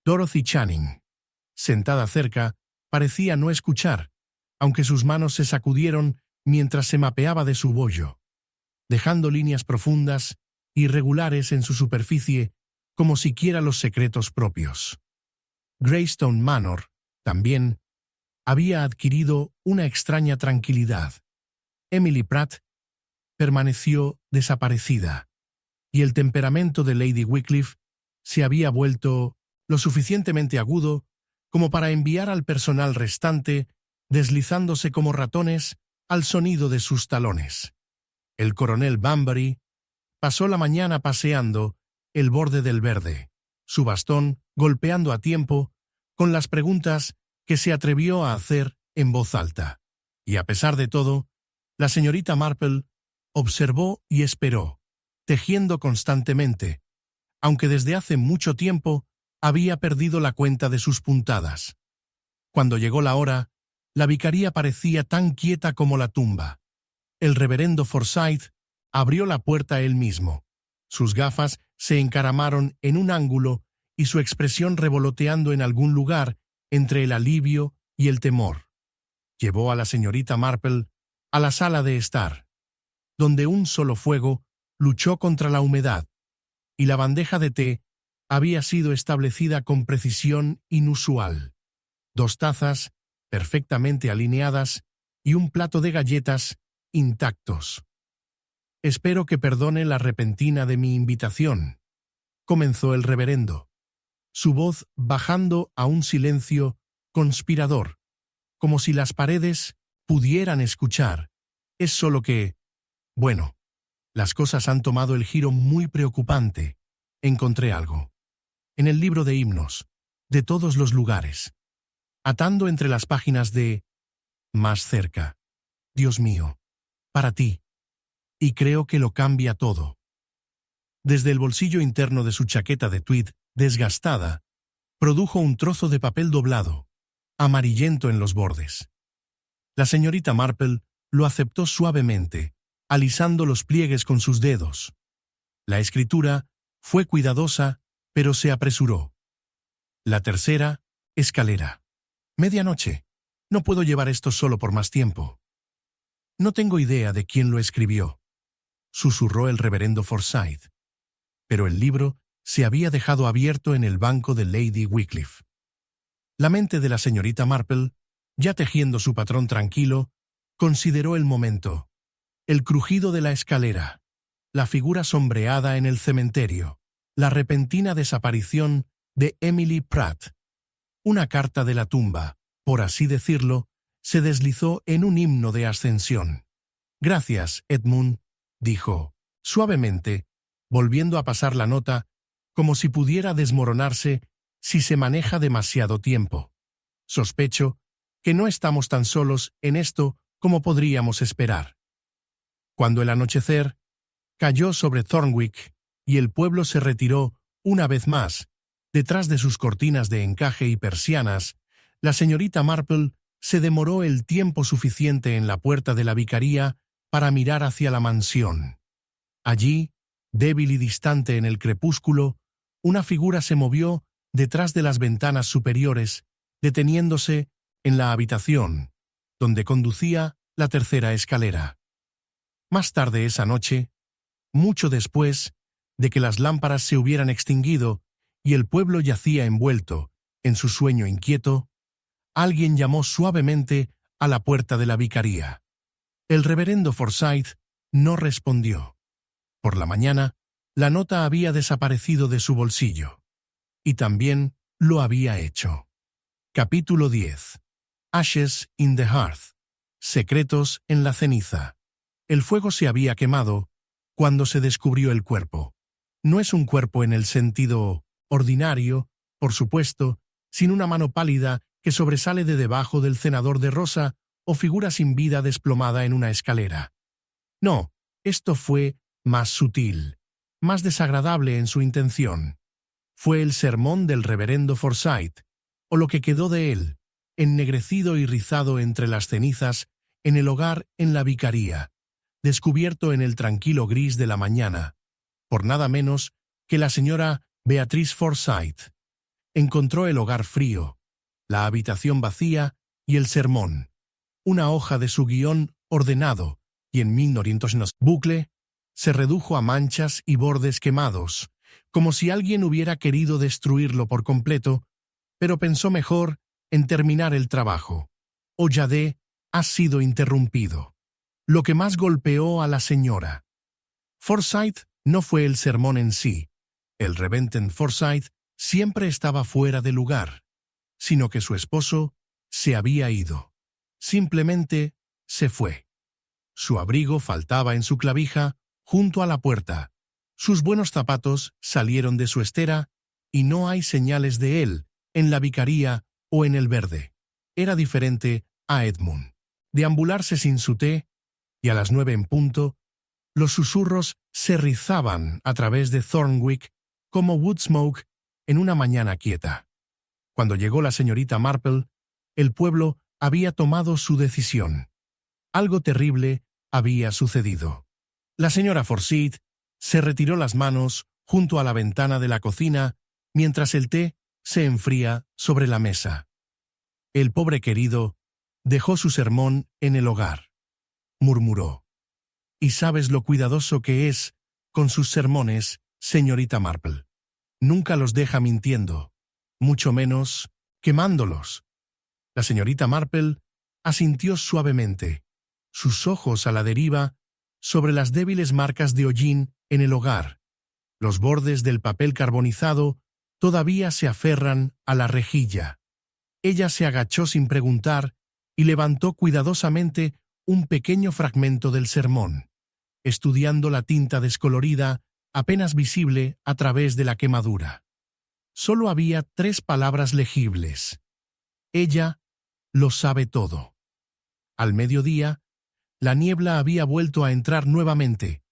Speaker 1: Dorothy Channing, sentada cerca, parecía no escuchar, aunque sus manos se sacudieron mientras se mapeaba de su bollo, dejando líneas profundas, irregulares en su superficie, como siquiera los secretos propios. Greystone Manor, también, había adquirido una extraña tranquilidad. Emily Pratt permaneció desaparecida, y el temperamento de Lady Wycliffe se había vuelto lo suficientemente agudo como para enviar al personal restante deslizándose como ratones al sonido de sus talones. El coronel Banbury pasó la mañana paseando el borde del verde, su bastón golpeando a tiempo con las preguntas que se atrevió a hacer en voz alta. Y a pesar de todo, la señorita Marple observó y esperó, tejiendo constantemente, aunque desde hace mucho tiempo había perdido la cuenta de sus puntadas. Cuando llegó la hora, la vicaría parecía tan quieta como la tumba. El reverendo Forsyth abrió la puerta él mismo. Sus gafas se encaramaron en un ángulo y su expresión revoloteando en algún lugar entre el alivio y el temor. Llevó a la señorita Marple a la sala de estar, donde un solo fuego luchó contra la humedad, y la bandeja de té había sido establecida con precisión inusual. 2 tazas, perfectamente alineadas, y un plato de galletas intactos. «Espero que perdone la repentina de mi invitación», comenzó el reverendo, su voz bajando a un silencio conspirador, como si las paredes pudieran escuchar. Es solo que, bueno, las cosas han tomado el giro muy preocupante. Encontré algo. En el libro de himnos, de todos los lugares, atando entre las páginas de Más cerca, Dios mío, para ti. Y creo que lo cambia todo. Desde el bolsillo interno de su chaqueta de tweed, desgastada, produjo un trozo de papel doblado, amarillento en los bordes. La señorita Marple lo aceptó suavemente, alisando los pliegues con sus dedos. La escritura fue cuidadosa, pero se apresuró. La tercera escalera. Medianoche. No puedo llevar esto solo por más tiempo. No tengo idea de quién lo escribió, susurró el reverendo Forsyth. Pero el libro se había dejado abierto en el banco de Lady Wycliffe. La mente de la señorita Marple, ya tejiendo su patrón tranquilo, consideró el momento, el crujido de la escalera, la figura sombreada en el cementerio, la repentina desaparición de Emily Pratt. Una carta de la tumba, por así decirlo, se deslizó en un himno de ascensión. «Gracias, Edmund», dijo, suavemente, volviendo a pasar la nota, como si pudiera desmoronarse si se maneja demasiado tiempo. Sospecho que no estamos tan solos en esto como podríamos esperar. Cuando el anochecer cayó sobre Thornwick y el pueblo se retiró una vez más, detrás de sus cortinas de encaje y persianas, la señorita Marple se demoró el tiempo suficiente en la puerta de la vicaría para mirar hacia la mansión. Allí, débil y distante en el crepúsculo, una figura se movió detrás de las ventanas superiores, deteniéndose en la habitación, donde conducía la tercera escalera. Más tarde esa noche, mucho después de que las lámparas se hubieran extinguido y el pueblo yacía envuelto en su sueño inquieto, alguien llamó suavemente a la puerta de la vicaría. El reverendo Forsyth no respondió. Por la mañana, la nota había desaparecido de su bolsillo. Y también lo había hecho. Capítulo 10. Ashes in the Hearth. Secretos en la ceniza. El fuego se había quemado cuando se descubrió el cuerpo. No es un cuerpo en el sentido ordinario, por supuesto, sin una mano pálida que sobresale de debajo del cenador de rosa o figura sin vida desplomada en una escalera. No, esto fue más sutil, más desagradable en su intención. Fue el sermón del reverendo Forsyth, o lo que quedó de él, ennegrecido y rizado entre las cenizas, en el hogar en la vicaría, descubierto en el tranquilo gris de la mañana, por nada menos que la señora Beatrice Forsyth. Encontró el hogar frío, la habitación vacía y el sermón, una hoja de su guión ordenado, y en 1900 bucle, se redujo a manchas y bordes quemados, como si alguien hubiera querido destruirlo por completo, pero pensó mejor en terminar el trabajo. Oyade ha sido interrumpido. Lo que más golpeó a la señora Forsyth no fue el sermón en sí. El reverendo Forsyth siempre estaba fuera de lugar, sino que su esposo se había ido. Simplemente se fue. Su abrigo faltaba en su clavija junto a la puerta. Sus buenos zapatos salieron de su estera y no hay señales de él en la vicaría o en el verde. Era diferente a Edmund. Deambularse sin su té, y a las 9 en punto, los susurros se rizaban a través de Thornwick como Woodsmoke en una mañana quieta. Cuando llegó la señorita Marple, el pueblo había tomado su decisión. Algo terrible había sucedido. La señora Forsyth se retiró las manos junto a la ventana de la cocina mientras el té se enfría sobre la mesa. El pobre querido dejó su sermón en el hogar. Murmuró. «¿Y sabes lo cuidadoso que es con sus sermones, señorita Marple? Nunca los deja mintiendo, mucho menos quemándolos». La señorita Marple asintió suavemente, sus ojos a la deriva sobre las débiles marcas de hollín en el hogar. Los bordes del papel carbonizado todavía se aferran a la rejilla. Ella se agachó sin preguntar y levantó cuidadosamente un pequeño fragmento del sermón, estudiando la tinta descolorida apenas visible a través de la quemadura. Solo había 3 palabras legibles. Ella lo sabe todo. Al mediodía, la niebla había vuelto a entrar nuevamente,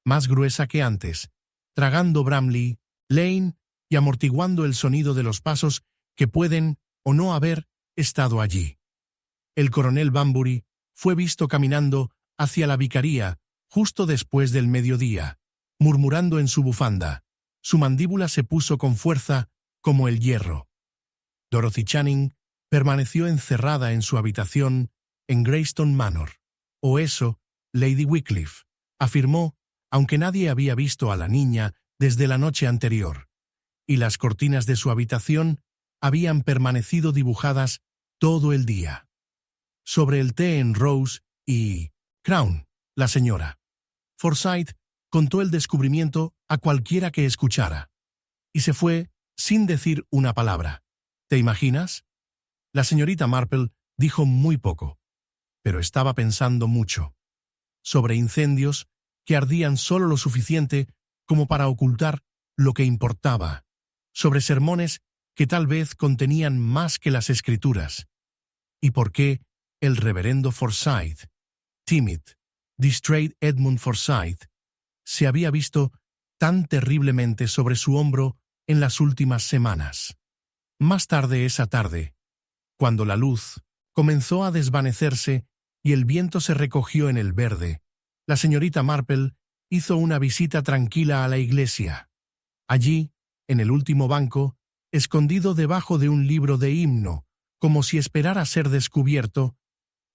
Speaker 1: más gruesa que antes, tragando Bramley Lane y amortiguando el sonido de los pasos que pueden o no haber estado allí. El coronel Banbury fue visto caminando hacia la vicaría justo después del mediodía, murmurando en su bufanda. Su mandíbula se puso con fuerza como el hierro. Dorothy Channing permaneció encerrada en su habitación en Greystone Manor. O eso, Lady Wycliffe afirmó, aunque nadie había visto a la niña desde la noche anterior, y las cortinas de su habitación habían permanecido dibujadas todo el día. Sobre el té en Rose y Crown, la señora Forsyth contó el descubrimiento a cualquiera que escuchara, y se fue sin decir una palabra. ¿Te imaginas? La señorita Marple dijo muy poco, pero estaba pensando mucho. Sobre incendios que ardían solo lo suficiente como para ocultar lo que importaba. Sobre sermones que tal vez contenían más que las escrituras. ¿Y por qué el reverendo Forsyth, timid, distrait Edmund Forsyth, se había visto tan terriblemente sobre su hombro en las últimas semanas? Más tarde esa tarde, cuando la luz comenzó a desvanecerse y el viento se recogió en el verde, la señorita Marple hizo una visita tranquila a la iglesia. Allí, en el último banco, escondido debajo de un libro de himno, como si esperara ser descubierto,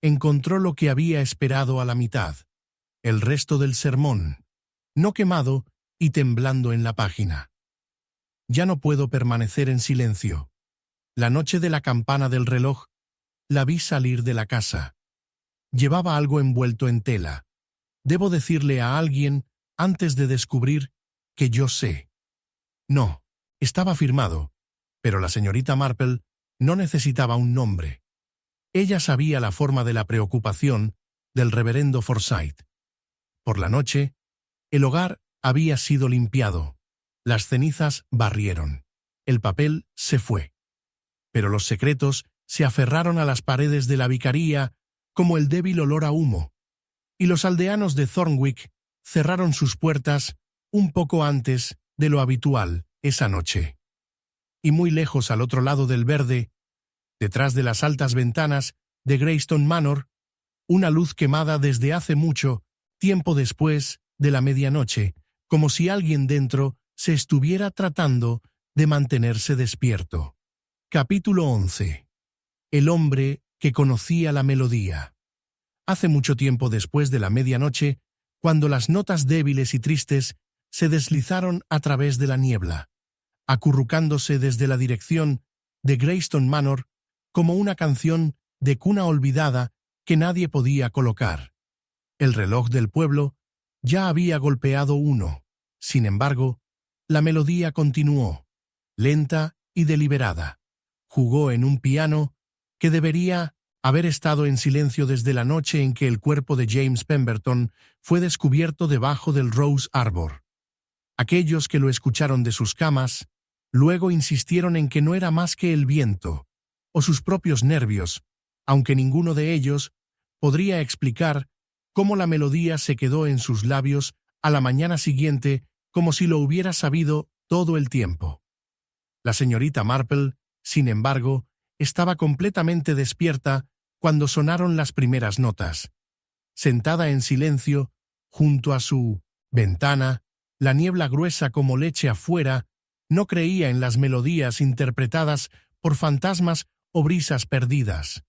Speaker 1: encontró lo que había esperado a la mitad, el resto del sermón, no quemado y temblando en la página. Ya no puedo permanecer en silencio. La noche de la campana del reloj, la vi salir de la casa. Llevaba algo envuelto en tela. Debo decirle a alguien antes de descubrir que yo sé. No, estaba firmado, pero la señorita Marple no necesitaba un nombre. Ella sabía la forma de la preocupación del reverendo Forsyth. Por la noche, el hogar había sido limpiado. Las cenizas barrieron. El papel se fue. pero los secretos se aferraron a las paredes de la vicaría como el débil olor a humo, y los aldeanos de Thornwick cerraron sus puertas un poco antes de lo habitual esa noche. Y muy lejos al otro lado del verde, detrás de las altas ventanas de Greystone Manor, una luz quemada desde hace mucho tiempo después de la medianoche, como si alguien dentro se estuviera tratando de mantenerse despierto. Capítulo 11. El hombre que conocía la melodía. Hace mucho tiempo después de la medianoche, cuando las notas débiles y tristes se deslizaron a través de la niebla, acurrucándose desde la dirección de Greystone Manor como una canción de cuna olvidada que nadie podía colocar. El reloj del pueblo ya había golpeado 1. Sin embargo, la melodía continuó, lenta y deliberada. Jugó en un piano que debería haber estado en silencio desde la noche en que el cuerpo de James Pemberton fue descubierto debajo del Rose Arbor. Aquellos que lo escucharon de sus camas, luego insistieron en que no era más que el viento, o sus propios nervios, aunque ninguno de ellos podría explicar cómo la melodía se quedó en sus labios a la mañana siguiente como si lo hubiera sabido todo el tiempo. La señorita Marple, sin embargo, estaba completamente despierta cuando sonaron las primeras notas. Sentada en silencio, junto a su ventana, la niebla gruesa como leche afuera, no creía en las melodías interpretadas por fantasmas o brisas perdidas.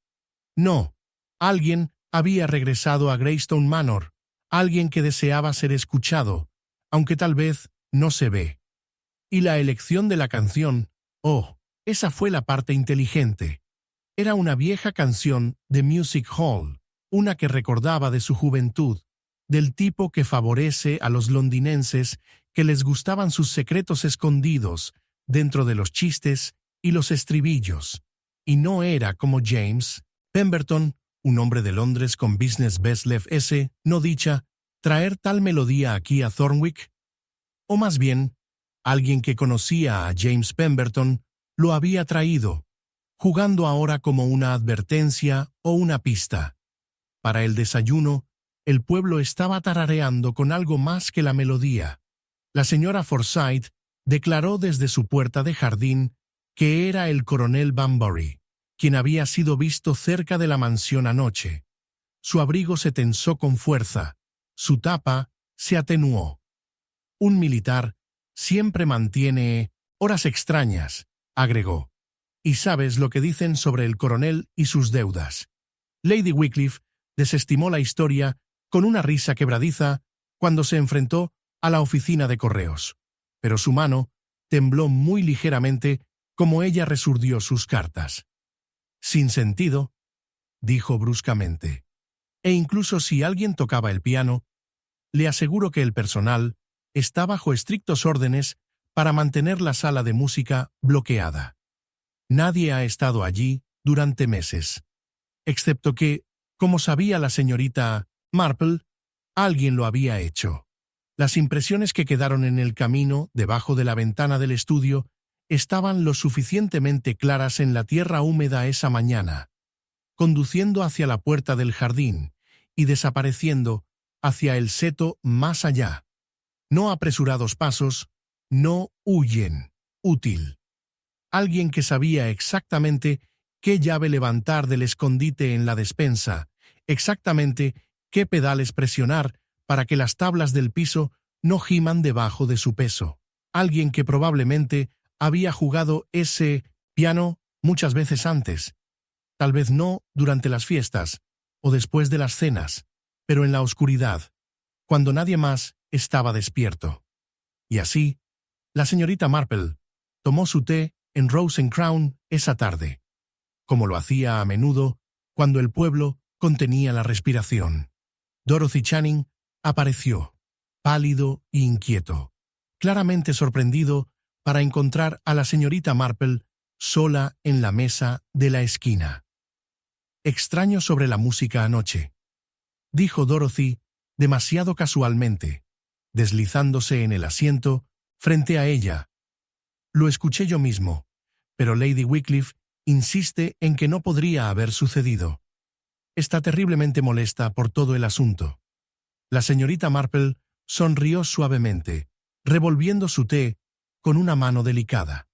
Speaker 1: No, alguien había regresado a Greystone Manor, alguien que deseaba ser escuchado, aunque tal vez no se ve. Y la elección de la canción, esa fue la parte inteligente. Era una vieja canción de Music Hall, una que recordaba de su juventud, del tipo que favorece a los londinenses que les gustaban sus secretos escondidos dentro de los chistes y los estribillos. Y no era como James Pemberton, un hombre de Londres con business best left no dicha, traer tal melodía aquí a Thornwick. O más bien, alguien que conocía a James Pemberton lo había traído, jugando ahora como una advertencia o una pista. Para el desayuno, el pueblo estaba tarareando con algo más que la melodía. La señora Forsyth declaró desde su puerta de jardín que era el coronel Banbury, quien había sido visto cerca de la mansión anoche. Su abrigo se tensó con fuerza, su tapa se atenuó. Un militar siempre mantiene horas extrañas, agregó. Y sabes lo que dicen sobre el coronel y sus deudas. Lady Wycliffe desestimó la historia con una risa quebradiza cuando se enfrentó a la oficina de correos, pero su mano tembló muy ligeramente como ella resurdió sus cartas. Sin sentido, dijo bruscamente. E incluso si alguien tocaba el piano, le aseguro que el personal está bajo estrictos órdenes para mantener la sala de música bloqueada. Nadie ha estado allí durante meses, excepto que, como sabía la señorita Marple, alguien lo había hecho. Las impresiones que quedaron en el camino debajo de la ventana del estudio estaban lo suficientemente claras en la tierra húmeda esa mañana, conduciendo hacia la puerta del jardín y desapareciendo hacia el seto más allá. No apresurados pasos, no huyen, útil. Alguien que sabía exactamente qué llave levantar del escondite en la despensa, exactamente qué pedales presionar para que las tablas del piso no giman debajo de su peso. Alguien que probablemente había jugado ese piano muchas veces antes. Tal vez no durante las fiestas o después de las cenas, pero en la oscuridad, cuando nadie más estaba despierto. Y así, la señorita Marple tomó su té en Rose and Crown esa tarde, como lo hacía a menudo cuando el pueblo contenía la respiración. Dorothy Channing apareció, pálido e inquieto, claramente sorprendido para encontrar a la señorita Marple sola en la mesa de la esquina. «Extraño sobre la música anoche», dijo Dorothy demasiado casualmente, deslizándose en el asiento frente a ella. «Lo escuché yo mismo, pero Lady Wycliffe insiste en que no podría haber sucedido. Está terriblemente molesta por todo el asunto. La señorita Marple sonrió suavemente, revolviendo su té con una mano delicada.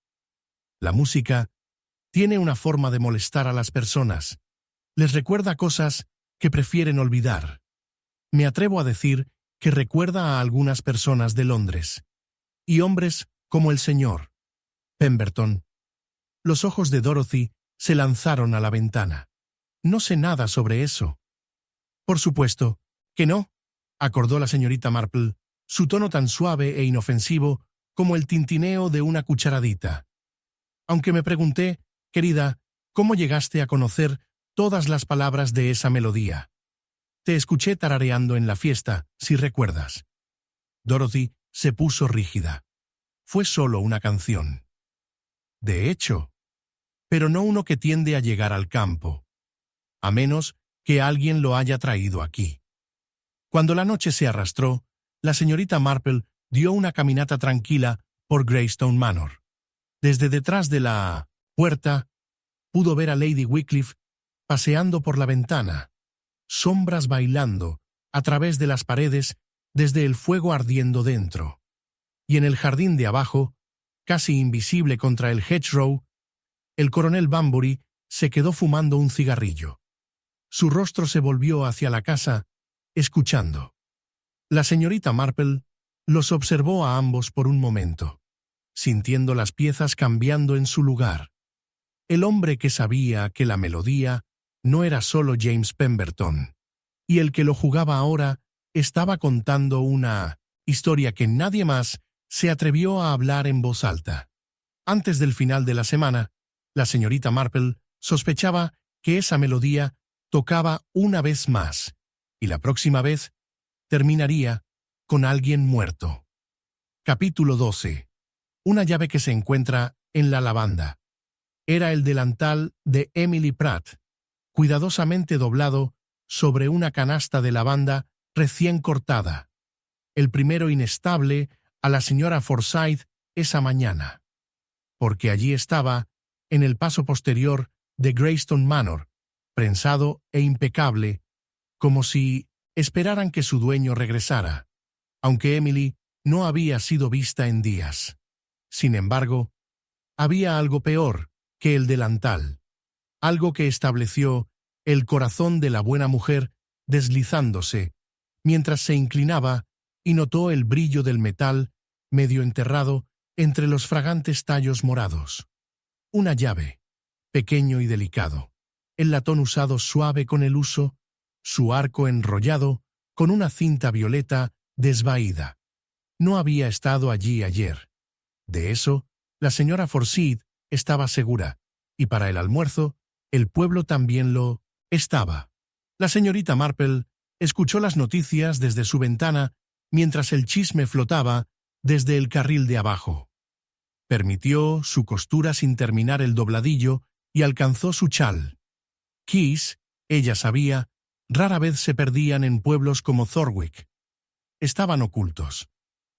Speaker 1: La música tiene una forma de molestar a las personas. Les recuerda cosas que prefieren olvidar. Me atrevo a decir que recuerda a algunas personas de Londres. Y hombres como el señor Pemberton. Los ojos de Dorothy se lanzaron a la ventana. No sé nada sobre eso. Por supuesto que no, acordó la señorita Marple, su tono tan suave e inofensivo como el tintineo de una cucharadita. Aunque me pregunté, querida, ¿cómo llegaste a conocer todas las palabras de esa melodía? Te escuché tarareando en la fiesta, si recuerdas. Dorothy se puso rígida. Fue solo una canción. De hecho, pero no uno que tiende a llegar al campo. A menos que alguien lo haya traído aquí. Cuando la noche se arrastró, la señorita Marple dio una caminata tranquila por Greystone Manor. Desde detrás de la puerta, pudo ver a Lady Wycliffe paseando por la ventana, sombras bailando a través de las paredes desde el fuego ardiendo dentro. Y en el jardín de abajo, casi invisible contra el hedgerow, el coronel Bunbury se quedó fumando un cigarrillo. Su rostro se volvió hacia la casa, escuchando. La señorita Marple los observó a ambos por un momento, sintiendo las piezas cambiando en su lugar. El hombre que sabía que la melodía no era solo James Pemberton, y el que lo jugaba ahora estaba contando una historia que nadie más se atrevió a hablar en voz alta. Antes del final de la semana, la señorita Marple sospechaba que esa melodía tocaba una vez más, y la próxima vez terminaría con alguien muerto. Capítulo 12. Una llave que se encuentra en la lavanda. Era el delantal de Emily Pratt, cuidadosamente doblado sobre una canasta de lavanda recién cortada. El primero inestable a la señora Forsyth esa mañana. Porque allí estaba, en el paso posterior de Greystone Manor, prensado e impecable, como si esperaran que su dueño regresara, aunque Emily no había sido vista en días. Sin embargo, había algo peor que el delantal, algo que estableció el corazón de la buena mujer deslizándose, mientras se inclinaba y notó el brillo del metal medio enterrado entre los fragantes tallos morados. Una llave, pequeño y delicado, el latón usado suave con el uso, su arco enrollado con una cinta violeta desvaída. No había estado allí ayer. De eso, la señora Forsyth estaba segura, y para el almuerzo, el pueblo también lo estaba. La señorita Marple escuchó las noticias desde su ventana mientras el chisme flotaba desde el carril de abajo. Permitió su costura sin terminar el dobladillo y alcanzó su chal. Keys, ella sabía, rara vez se perdían en pueblos como Thorwick. Estaban ocultos,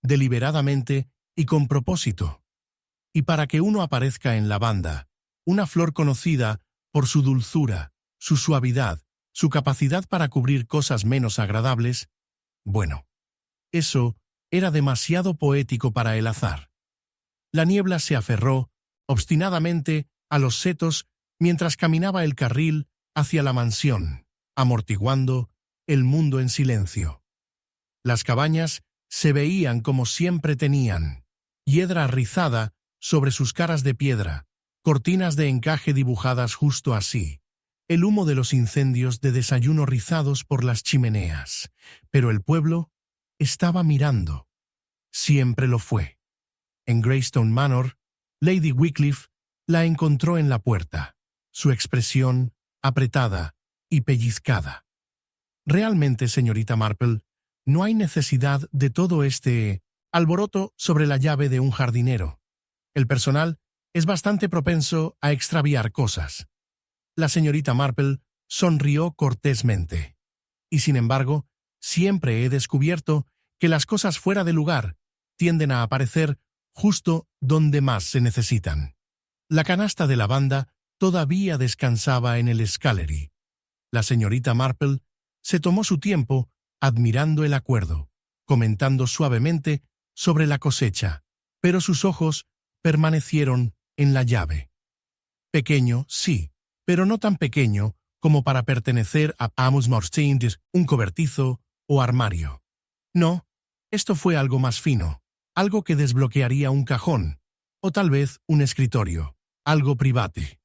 Speaker 1: deliberadamente y con propósito. Y para que uno aparezca en la banda, una flor conocida por su dulzura, su suavidad, su capacidad para cubrir cosas menos agradables, bueno, eso era demasiado poético para el azar. La niebla se aferró, obstinadamente, a los setos mientras caminaba el carril hacia la mansión, amortiguando el mundo en silencio. Las cabañas se veían como siempre tenían, hiedra rizada sobre sus caras de piedra, cortinas de encaje dibujadas justo así, el humo de los incendios de desayuno rizados por las chimeneas. Pero el pueblo estaba mirando. Siempre lo fue. En Greystone Manor, Lady Wycliffe la encontró en la puerta, su expresión apretada y pellizcada. Realmente, señorita Marple, no hay necesidad de todo este alboroto sobre la llave de un jardinero. El personal es bastante propenso a extraviar cosas. La señorita Marple sonrió cortésmente. Y sin embargo, siempre he descubierto que las cosas fuera de lugar tienden a aparecer justo donde más se necesitan. La canasta de lavanda todavía descansaba en el Scullery. La señorita Marple se tomó su tiempo admirando el acuerdo, comentando suavemente sobre la cosecha, pero sus ojos permanecieron en la llave. Pequeño, sí, pero no tan pequeño como para pertenecer a Amos Morstein, un cobertizo o armario. No, esto fue algo más fino, algo que desbloquearía un cajón, o tal vez un escritorio, algo private.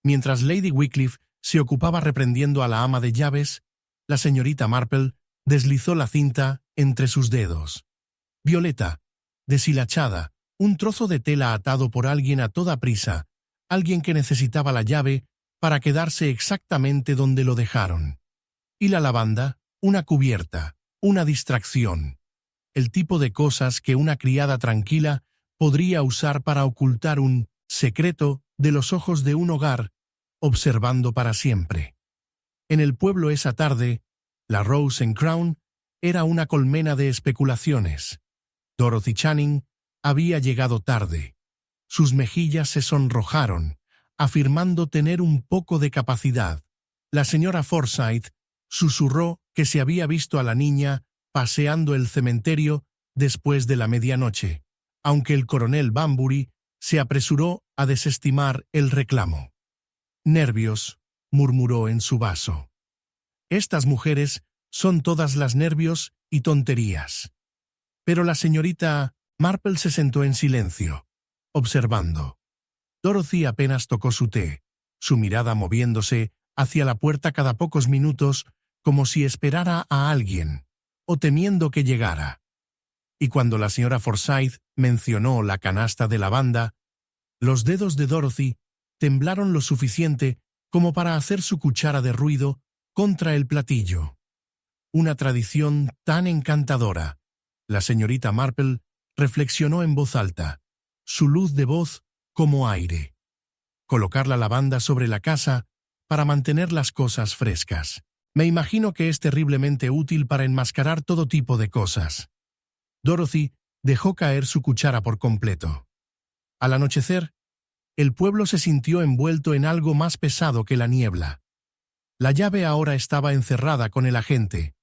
Speaker 1: Mientras Lady Wycliffe se ocupaba reprendiendo a la ama de llaves, la señorita Marple deslizó la cinta entre sus dedos. Violeta, deshilachada, un trozo de tela atado por alguien a toda prisa, alguien que necesitaba la llave para quedarse exactamente donde lo dejaron. Y la lavanda, una cubierta, una distracción. El tipo de cosas que una criada tranquila podría usar para ocultar un secreto de los ojos de un hogar, observando para siempre. En el pueblo esa tarde, la Rose and Crown era una colmena de especulaciones. Dorothy Channing había llegado tarde. Sus mejillas se sonrojaron, afirmando tener un poco de capacidad. La señora Forsyth susurró que se había visto a la niña paseando el cementerio después de la medianoche, aunque el coronel Banbury se apresuró a desestimar el reclamo. «Nervios», murmuró en su vaso. «Estas mujeres son todas las nervios y tonterías». Pero la señorita Marple se sentó en silencio, observando. Dorothy apenas tocó su té, su mirada moviéndose hacia la puerta cada pocos minutos como si esperara a alguien, o temiendo que llegara. Y cuando la señora Forsyth mencionó la canasta de lavanda, los dedos de Dorothy temblaron lo suficiente como para hacer su cuchara de ruido contra el platillo. Una tradición tan encantadora. La señorita Marple reflexionó en voz alta, su luz de voz como aire. Colocar la lavanda sobre la casa para mantener las cosas frescas. Me imagino que es terriblemente útil para enmascarar todo tipo de cosas. Dorothy dejó caer su cuchara por completo. Al anochecer, el pueblo se sintió envuelto en algo más pesado que la niebla. La llave ahora estaba encerrada con el agente,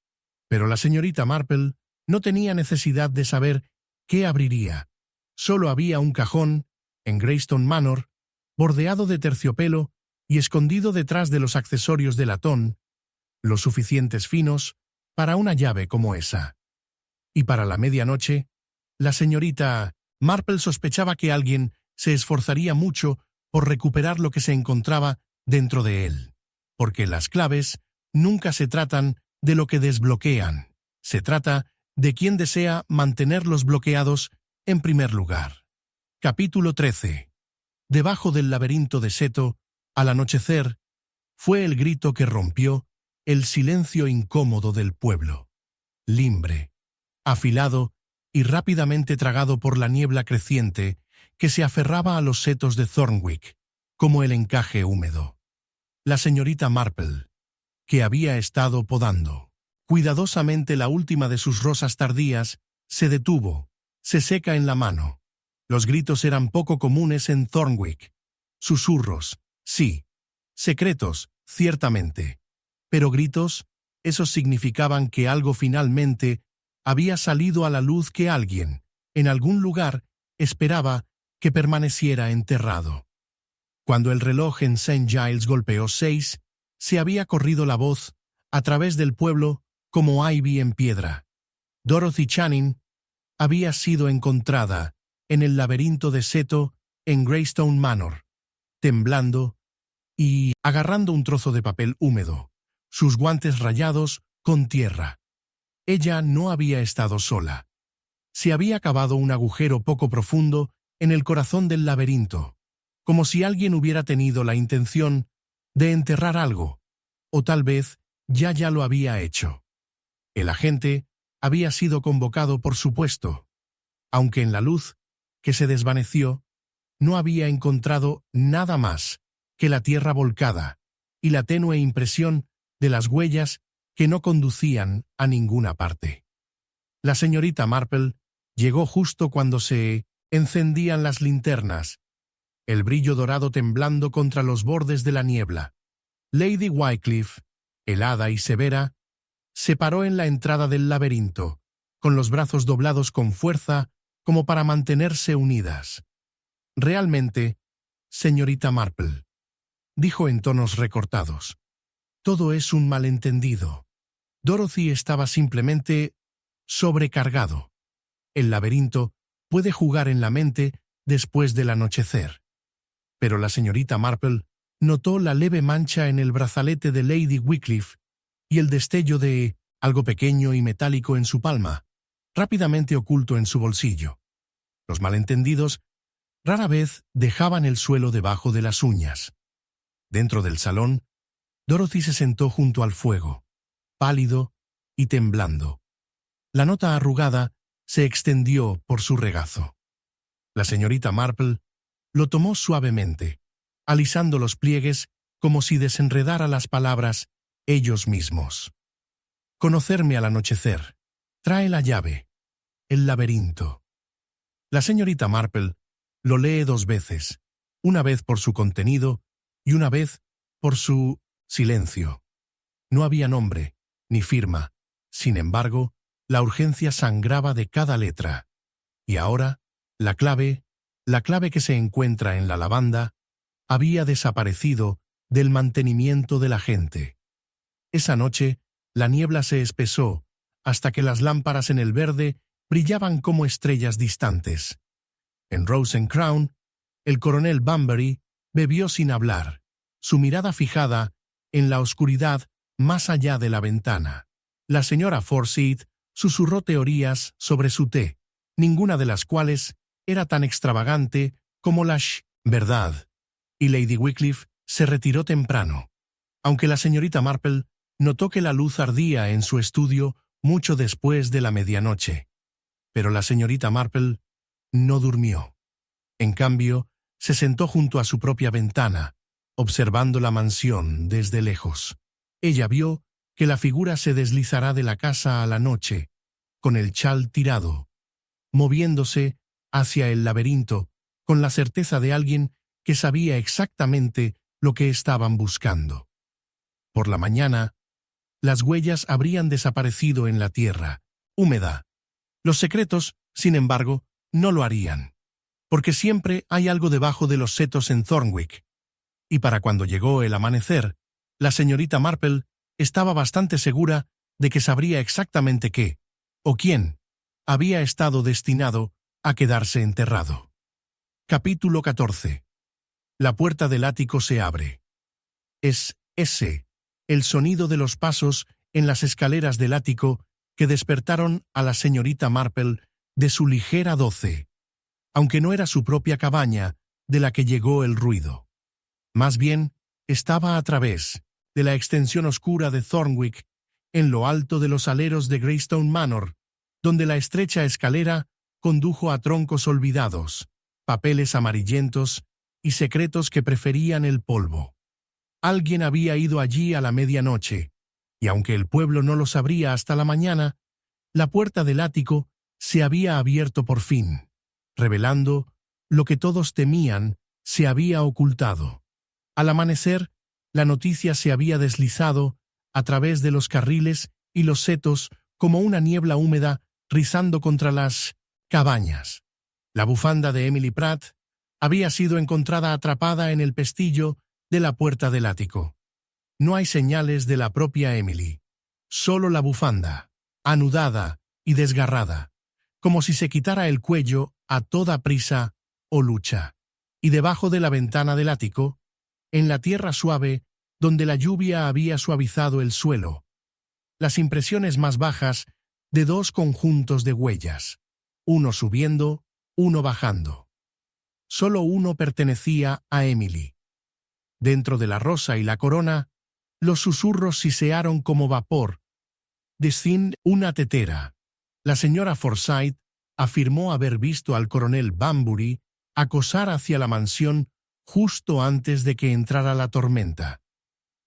Speaker 1: pero la señorita Marple no tenía necesidad de saber qué abriría. Solo había un cajón, en Greystone Manor, bordeado de terciopelo y escondido detrás de los accesorios de latón, lo suficientes finos para una llave como esa. Y para la medianoche, la señorita Marple sospechaba que alguien se esforzaría mucho por recuperar lo que se encontraba dentro de él, porque las claves nunca se tratan de lo que desbloquean, se trata de quien desea mantenerlos bloqueados en primer lugar. Capítulo 13. Debajo del laberinto de seto, al anochecer, fue el grito que rompió el silencio incómodo del pueblo. Limbre, afilado y rápidamente tragado por la niebla creciente que se aferraba a los setos de Thornwick, como el encaje húmedo. La señorita Marple, que había estado podando cuidadosamente la última de sus rosas tardías, se detuvo, se seca en la mano. Los gritos eran poco comunes en Thornwick. Susurros, sí. Secretos, ciertamente. Pero gritos, esos significaban que algo finalmente había salido a la luz, que alguien, en algún lugar, esperaba que permaneciera enterrado. Cuando el reloj en St. Giles golpeó 6, se había corrido la voz a través del pueblo como ivy en piedra. Dorothy Channing había sido encontrada en el laberinto de seto en Greystone Manor, temblando y agarrando un trozo de papel húmedo, sus guantes rayados con tierra. Ella no había estado sola. Se había cavado un agujero poco profundo en el corazón del laberinto, como si alguien hubiera tenido la intención de enterrar algo, o tal vez ya lo había hecho. El agente había sido convocado, por supuesto, aunque en la luz, que se desvaneció, no había encontrado nada más que la tierra volcada y la tenue impresión de las huellas que no conducían a ninguna parte. La señorita Marple llegó justo cuando se encendían las linternas, el brillo dorado temblando contra los bordes de la niebla. Lady Wycliffe, helada y severa, se paró en la entrada del laberinto, con los brazos doblados con fuerza como para mantenerse unidas. «Realmente, señorita Marple», dijo en tonos recortados, «todo es un malentendido. Dorothy estaba simplemente sobrecargado. El laberinto puede jugar en la mente después del anochecer». Pero la señorita Marple notó la leve mancha en el brazalete de Lady Wycliffe y el destello de algo pequeño y metálico en su palma, rápidamente oculto en su bolsillo. Los malentendidos rara vez dejaban el suelo debajo de las uñas. Dentro del salón, Dorothy se sentó junto al fuego, pálido y temblando. La nota arrugada se extendió por su regazo. La señorita Marple lo tomó suavemente, alisando los pliegues como si desenredara las palabras ellos mismos. «Conocerme al anochecer. Trae la llave. El laberinto». La señorita Marple lo lee 2 veces, una vez por su contenido y una vez por su silencio. No había nombre, ni firma. Sin embargo, la urgencia sangraba de cada letra. Y ahora, la clave que se encuentra en la lavanda, había desaparecido del mantenimiento de la gente. Esa noche, la niebla se espesó hasta que las lámparas en el verde brillaban como estrellas distantes. En Rose and Crown, el coronel Bunbury bebió sin hablar, su mirada fijada en la oscuridad más allá de la ventana. La señora Forsyth susurró teorías sobre su té, ninguna de las cuales era tan extravagante como la verdad, y Lady Wycliffe se retiró temprano, aunque la señorita Marple notó que la luz ardía en su estudio mucho después de la medianoche. Pero la señorita Marple no durmió. En cambio, se sentó junto a su propia ventana, observando la mansión desde lejos. Ella vio que la figura se deslizará de la casa a la noche, con el chal tirado, moviéndose hacia el laberinto con la certeza de alguien que sabía exactamente lo que estaban buscando. Por la mañana, las huellas habrían desaparecido en la tierra, húmeda. Los secretos, sin embargo, no lo harían, porque siempre hay algo debajo de los setos en Thornwick. Y para cuando llegó el amanecer, la señorita Marple estaba bastante segura de que sabría exactamente qué, o quién, había estado destinado a quedarse enterrado. Capítulo 14. La puerta del ático se abre. Es ese el sonido de los pasos en las escaleras del ático que despertaron a la señorita Marple de su ligera doce, aunque no era su propia cabaña de la que llegó el ruido. Más bien, estaba a través de la extensión oscura de Thornwick, en lo alto de los aleros de Greystone Manor, donde la estrecha escalera condujo a troncos olvidados, papeles amarillentos y secretos que preferían el polvo. Alguien había ido allí a la medianoche, y aunque el pueblo no lo sabría hasta la mañana, la puerta del ático se había abierto por fin, revelando lo que todos temían se había ocultado. Al amanecer, la noticia se había deslizado a través de los carriles y los setos como una niebla húmeda rizando contra las cabañas. La bufanda de Emily Pratt había sido encontrada atrapada en el pestillo de la puerta del ático. No hay señales de la propia Emily, solo la bufanda, anudada y desgarrada, como si se quitara el cuello a toda prisa o lucha. Y debajo de la ventana del ático, en la tierra suave donde la lluvia había suavizado el suelo, las impresiones más bajas de 2 conjuntos de huellas, uno subiendo, uno bajando. Solo uno pertenecía a Emily. Dentro de la rosa y la corona, los susurros sisearon como vapor. Descend una tetera. La señora Forsyth afirmó haber visto al coronel Bunbury acosar hacia la mansión justo antes de que entrara la tormenta.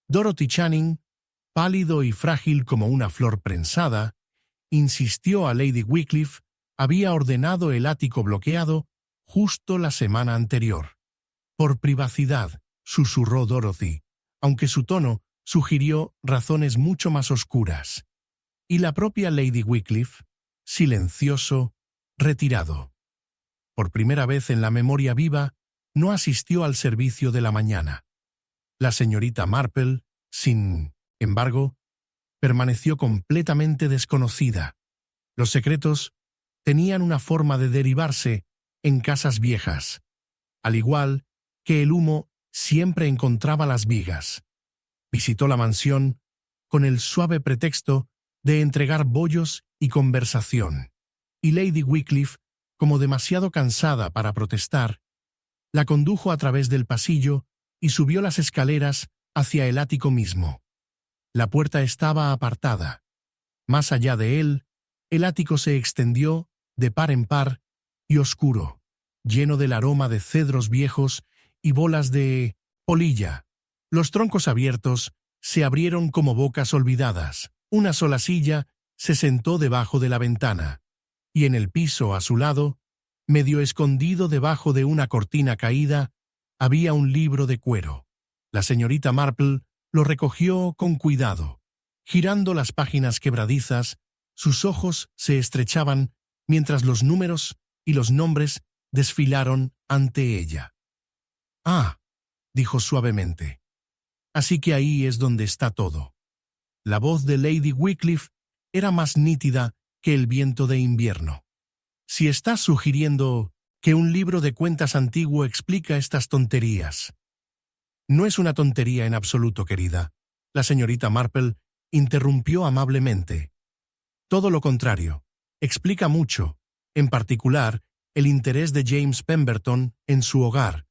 Speaker 1: Dorothy Channing, pálido y frágil como una flor prensada, insistió a Lady Wycliffe había ordenado el ático bloqueado justo la semana anterior. Por privacidad, susurró Dorothy, aunque su tono sugirió razones mucho más oscuras. Y la propia Lady Wycliffe, silencioso, retirado. Por primera vez en la memoria viva, no asistió al servicio de la mañana. La señorita Marple, sin embargo, permaneció completamente desconocida. Los secretos tenían una forma de derivarse en casas viejas, al igual que el humo siempre encontraba las vigas. Visitó la mansión con el suave pretexto de entregar bollos y conversación, y Lady Wycliffe, como demasiado cansada para protestar, la condujo a través del pasillo y subió las escaleras hacia el ático mismo. La puerta estaba apartada. Más allá de él, el ático se extendió de par en par y oscuro, lleno del aroma de cedros viejos y bolas de polilla. Los troncos abiertos se abrieron como bocas olvidadas. Una sola silla se sentó debajo de la ventana, y en el piso a su lado, medio escondido debajo de una cortina caída, había un libro de cuero. La señorita Marple lo recogió con cuidado. Girando las páginas quebradizas, sus ojos se estrechaban mientras los números y los nombres desfilaron ante ella. «Ah», dijo suavemente. «Así que ahí es donde está todo». La voz de Lady Wycliffe era más nítida que el viento de invierno. «Si estás sugiriendo que un libro de cuentas antiguo explica estas tonterías». «No es una tontería en absoluto, querida», la señorita Marple interrumpió amablemente. «Todo lo contrario, explica mucho, en particular, el interés de James Pemberton en su hogar,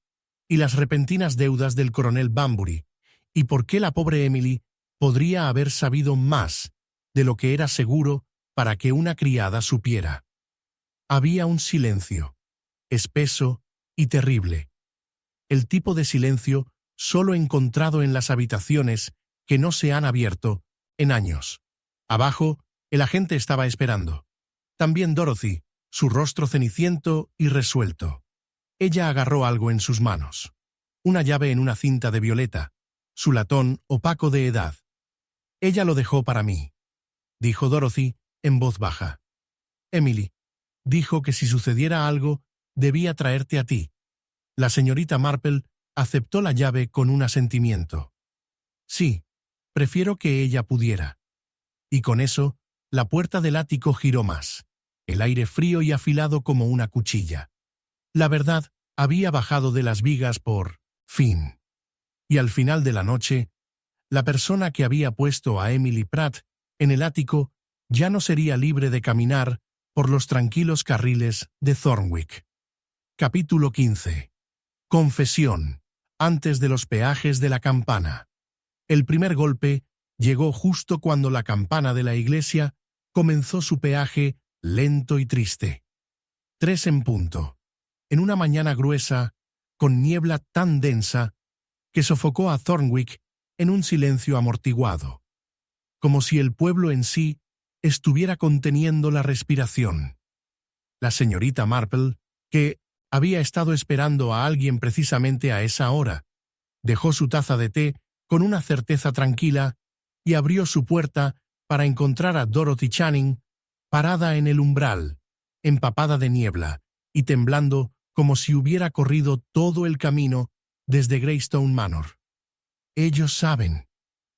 Speaker 1: y las repentinas deudas del coronel Banbury, y por qué la pobre Emily podría haber sabido más de lo que era seguro para que una criada supiera». Había un silencio, espeso y terrible. El tipo de silencio solo encontrado en las habitaciones que no se han abierto en años. Abajo, el agente estaba esperando. También Dorothy, su rostro ceniciento y resuelto. Ella agarró algo en sus manos. Una llave en una cinta de violeta, su latón opaco de edad. «Ella lo dejó para mí», dijo Dorothy en voz baja. «Emily dijo que si sucediera algo, debía traerte a ti». La señorita Marple aceptó la llave con un asentimiento. «Sí, prefiero que ella pudiera». Y con eso, la puerta del ático giró más, el aire frío y afilado como una cuchilla. La verdad había bajado de las vigas por fin. Y al final de la noche, la persona que había puesto a Emily Pratt en el ático ya no sería libre de caminar por los tranquilos carriles de Thornwick. Capítulo 15. Confesión. Antes de los peajes de la campana. El primer golpe llegó justo cuando la campana de la iglesia comenzó su peaje lento y triste. 3 en punto. En una mañana gruesa, con niebla tan densa que sofocó a Thornwick en un silencio amortiguado, como si el pueblo en sí estuviera conteniendo la respiración. La señorita Marple, que había estado esperando a alguien precisamente a esa hora, dejó su taza de té con una certeza tranquila y abrió su puerta para encontrar a Dorothy Channing parada en el umbral, empapada de niebla y temblando como si hubiera corrido todo el camino desde Greystone Manor. «Ellos saben»,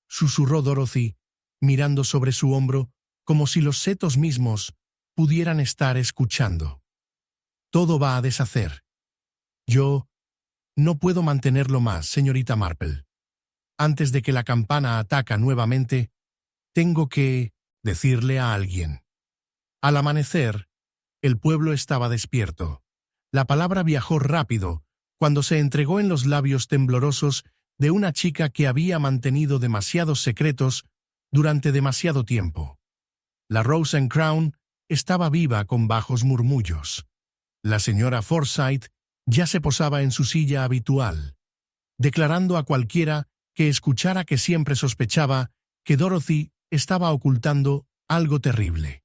Speaker 1: susurró Dorothy, mirando sobre su hombro como si los setos mismos pudieran estar escuchando. «Todo va a deshacer. Yo no puedo mantenerlo más, señorita Marple. Antes de que la campana ataque nuevamente, tengo que decirle a alguien». Al amanecer, el pueblo estaba despierto. La palabra viajó rápido cuando se entregó en los labios temblorosos de una chica que había mantenido demasiados secretos durante demasiado tiempo. La Rose and Crown estaba viva con bajos murmullos. La señora Forsyth ya se posaba en su silla habitual, declarando a cualquiera que escuchara que siempre sospechaba que Dorothy estaba ocultando algo terrible.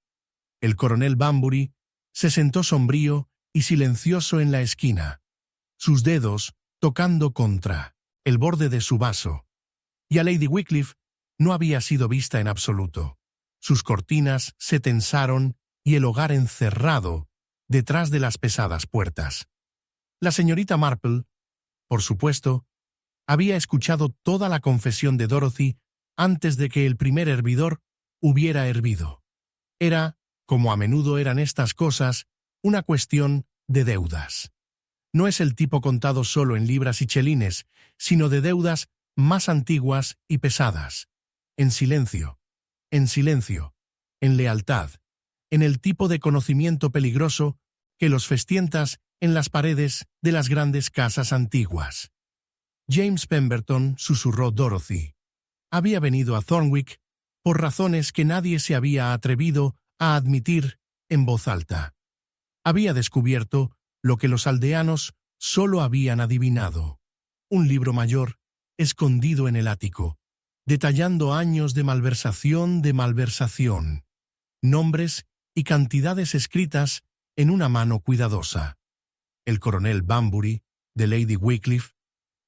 Speaker 1: El coronel Banbury se sentó sombrío y silencioso en la esquina. Sus dedos, tocando contra el borde de su vaso. Y a Lady Wycliffe no había sido vista en absoluto. Sus cortinas se tensaron y el hogar encerrado detrás de las pesadas puertas. La señorita Marple, por supuesto, había escuchado toda la confesión de Dorothy antes de que el primer hervidor hubiera hervido. Era, como a menudo eran estas cosas, una cuestión de deudas. No es el tipo contado solo en libras y chelines, sino de deudas más antiguas y pesadas. En silencio, en lealtad, en el tipo de conocimiento peligroso que los festientas en las paredes de las grandes casas antiguas. James Pemberton, susurró Dorothy, había venido a Thornwick por razones que nadie se había atrevido a admitir en voz alta. Había descubierto lo que los aldeanos solo habían adivinado: un libro mayor escondido en el ático, detallando años de malversación, nombres y cantidades escritas en una mano cuidadosa. El coronel Banbury, de Lady Wycliffe,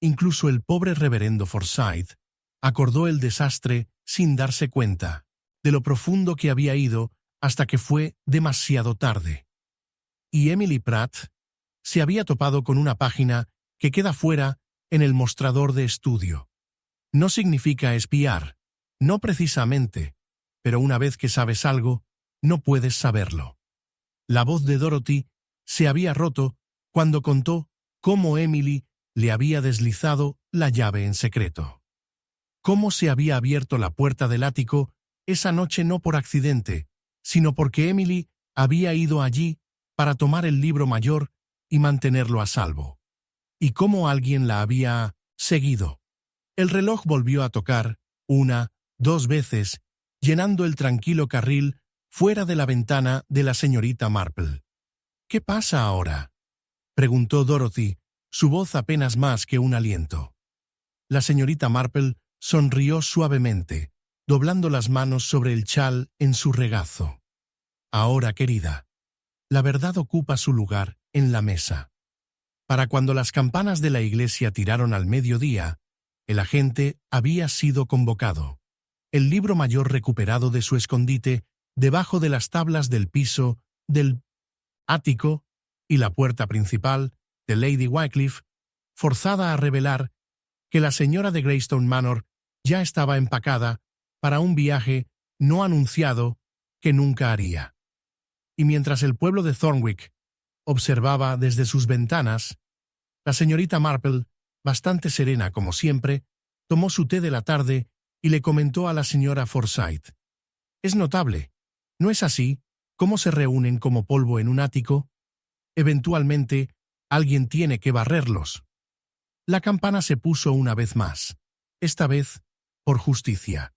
Speaker 1: incluso el pobre reverendo Forsyth, acordó el desastre sin darse cuenta de lo profundo que había ido hasta que fue demasiado tarde. Y Emily Pratt se había topado con una página que queda fuera en el mostrador de estudio. No significa espiar, no precisamente, pero una vez que sabes algo, no puedes saberlo. La voz de Dorothy se había roto cuando contó cómo Emily le había deslizado la llave en secreto. Cómo se había abierto la puerta del ático esa noche no por accidente, sino porque Emily había ido allí para tomar el libro mayor y mantenerlo a salvo. Y cómo alguien la había seguido. El reloj volvió a tocar 1, 2 veces, llenando el tranquilo carril fuera de la ventana de la señorita Marple. ¿Qué pasa ahora?, preguntó Dorothy, su voz apenas más que un aliento. La señorita Marple sonrió suavemente, doblando las manos sobre el chal en su regazo. Ahora, querida, la verdad ocupa su lugar en la mesa. Para cuando las campanas de la iglesia tiraron al mediodía, el agente había sido convocado. El libro mayor recuperado de su escondite debajo de las tablas del piso del ático y la puerta principal de Lady Wycliffe, forzada a revelar que la señora de Greystone Manor ya estaba empacada para un viaje no anunciado que nunca haría. Y mientras el pueblo de Thornwick observaba desde sus ventanas, la señorita Marple, bastante serena como siempre, tomó su té de la tarde y le comentó a la señora Forsyth: «Es notable, ¿no es así, cómo se reúnen como polvo en un ático? Eventualmente, alguien tiene que barrerlos». La campana se puso una vez más, esta vez por justicia.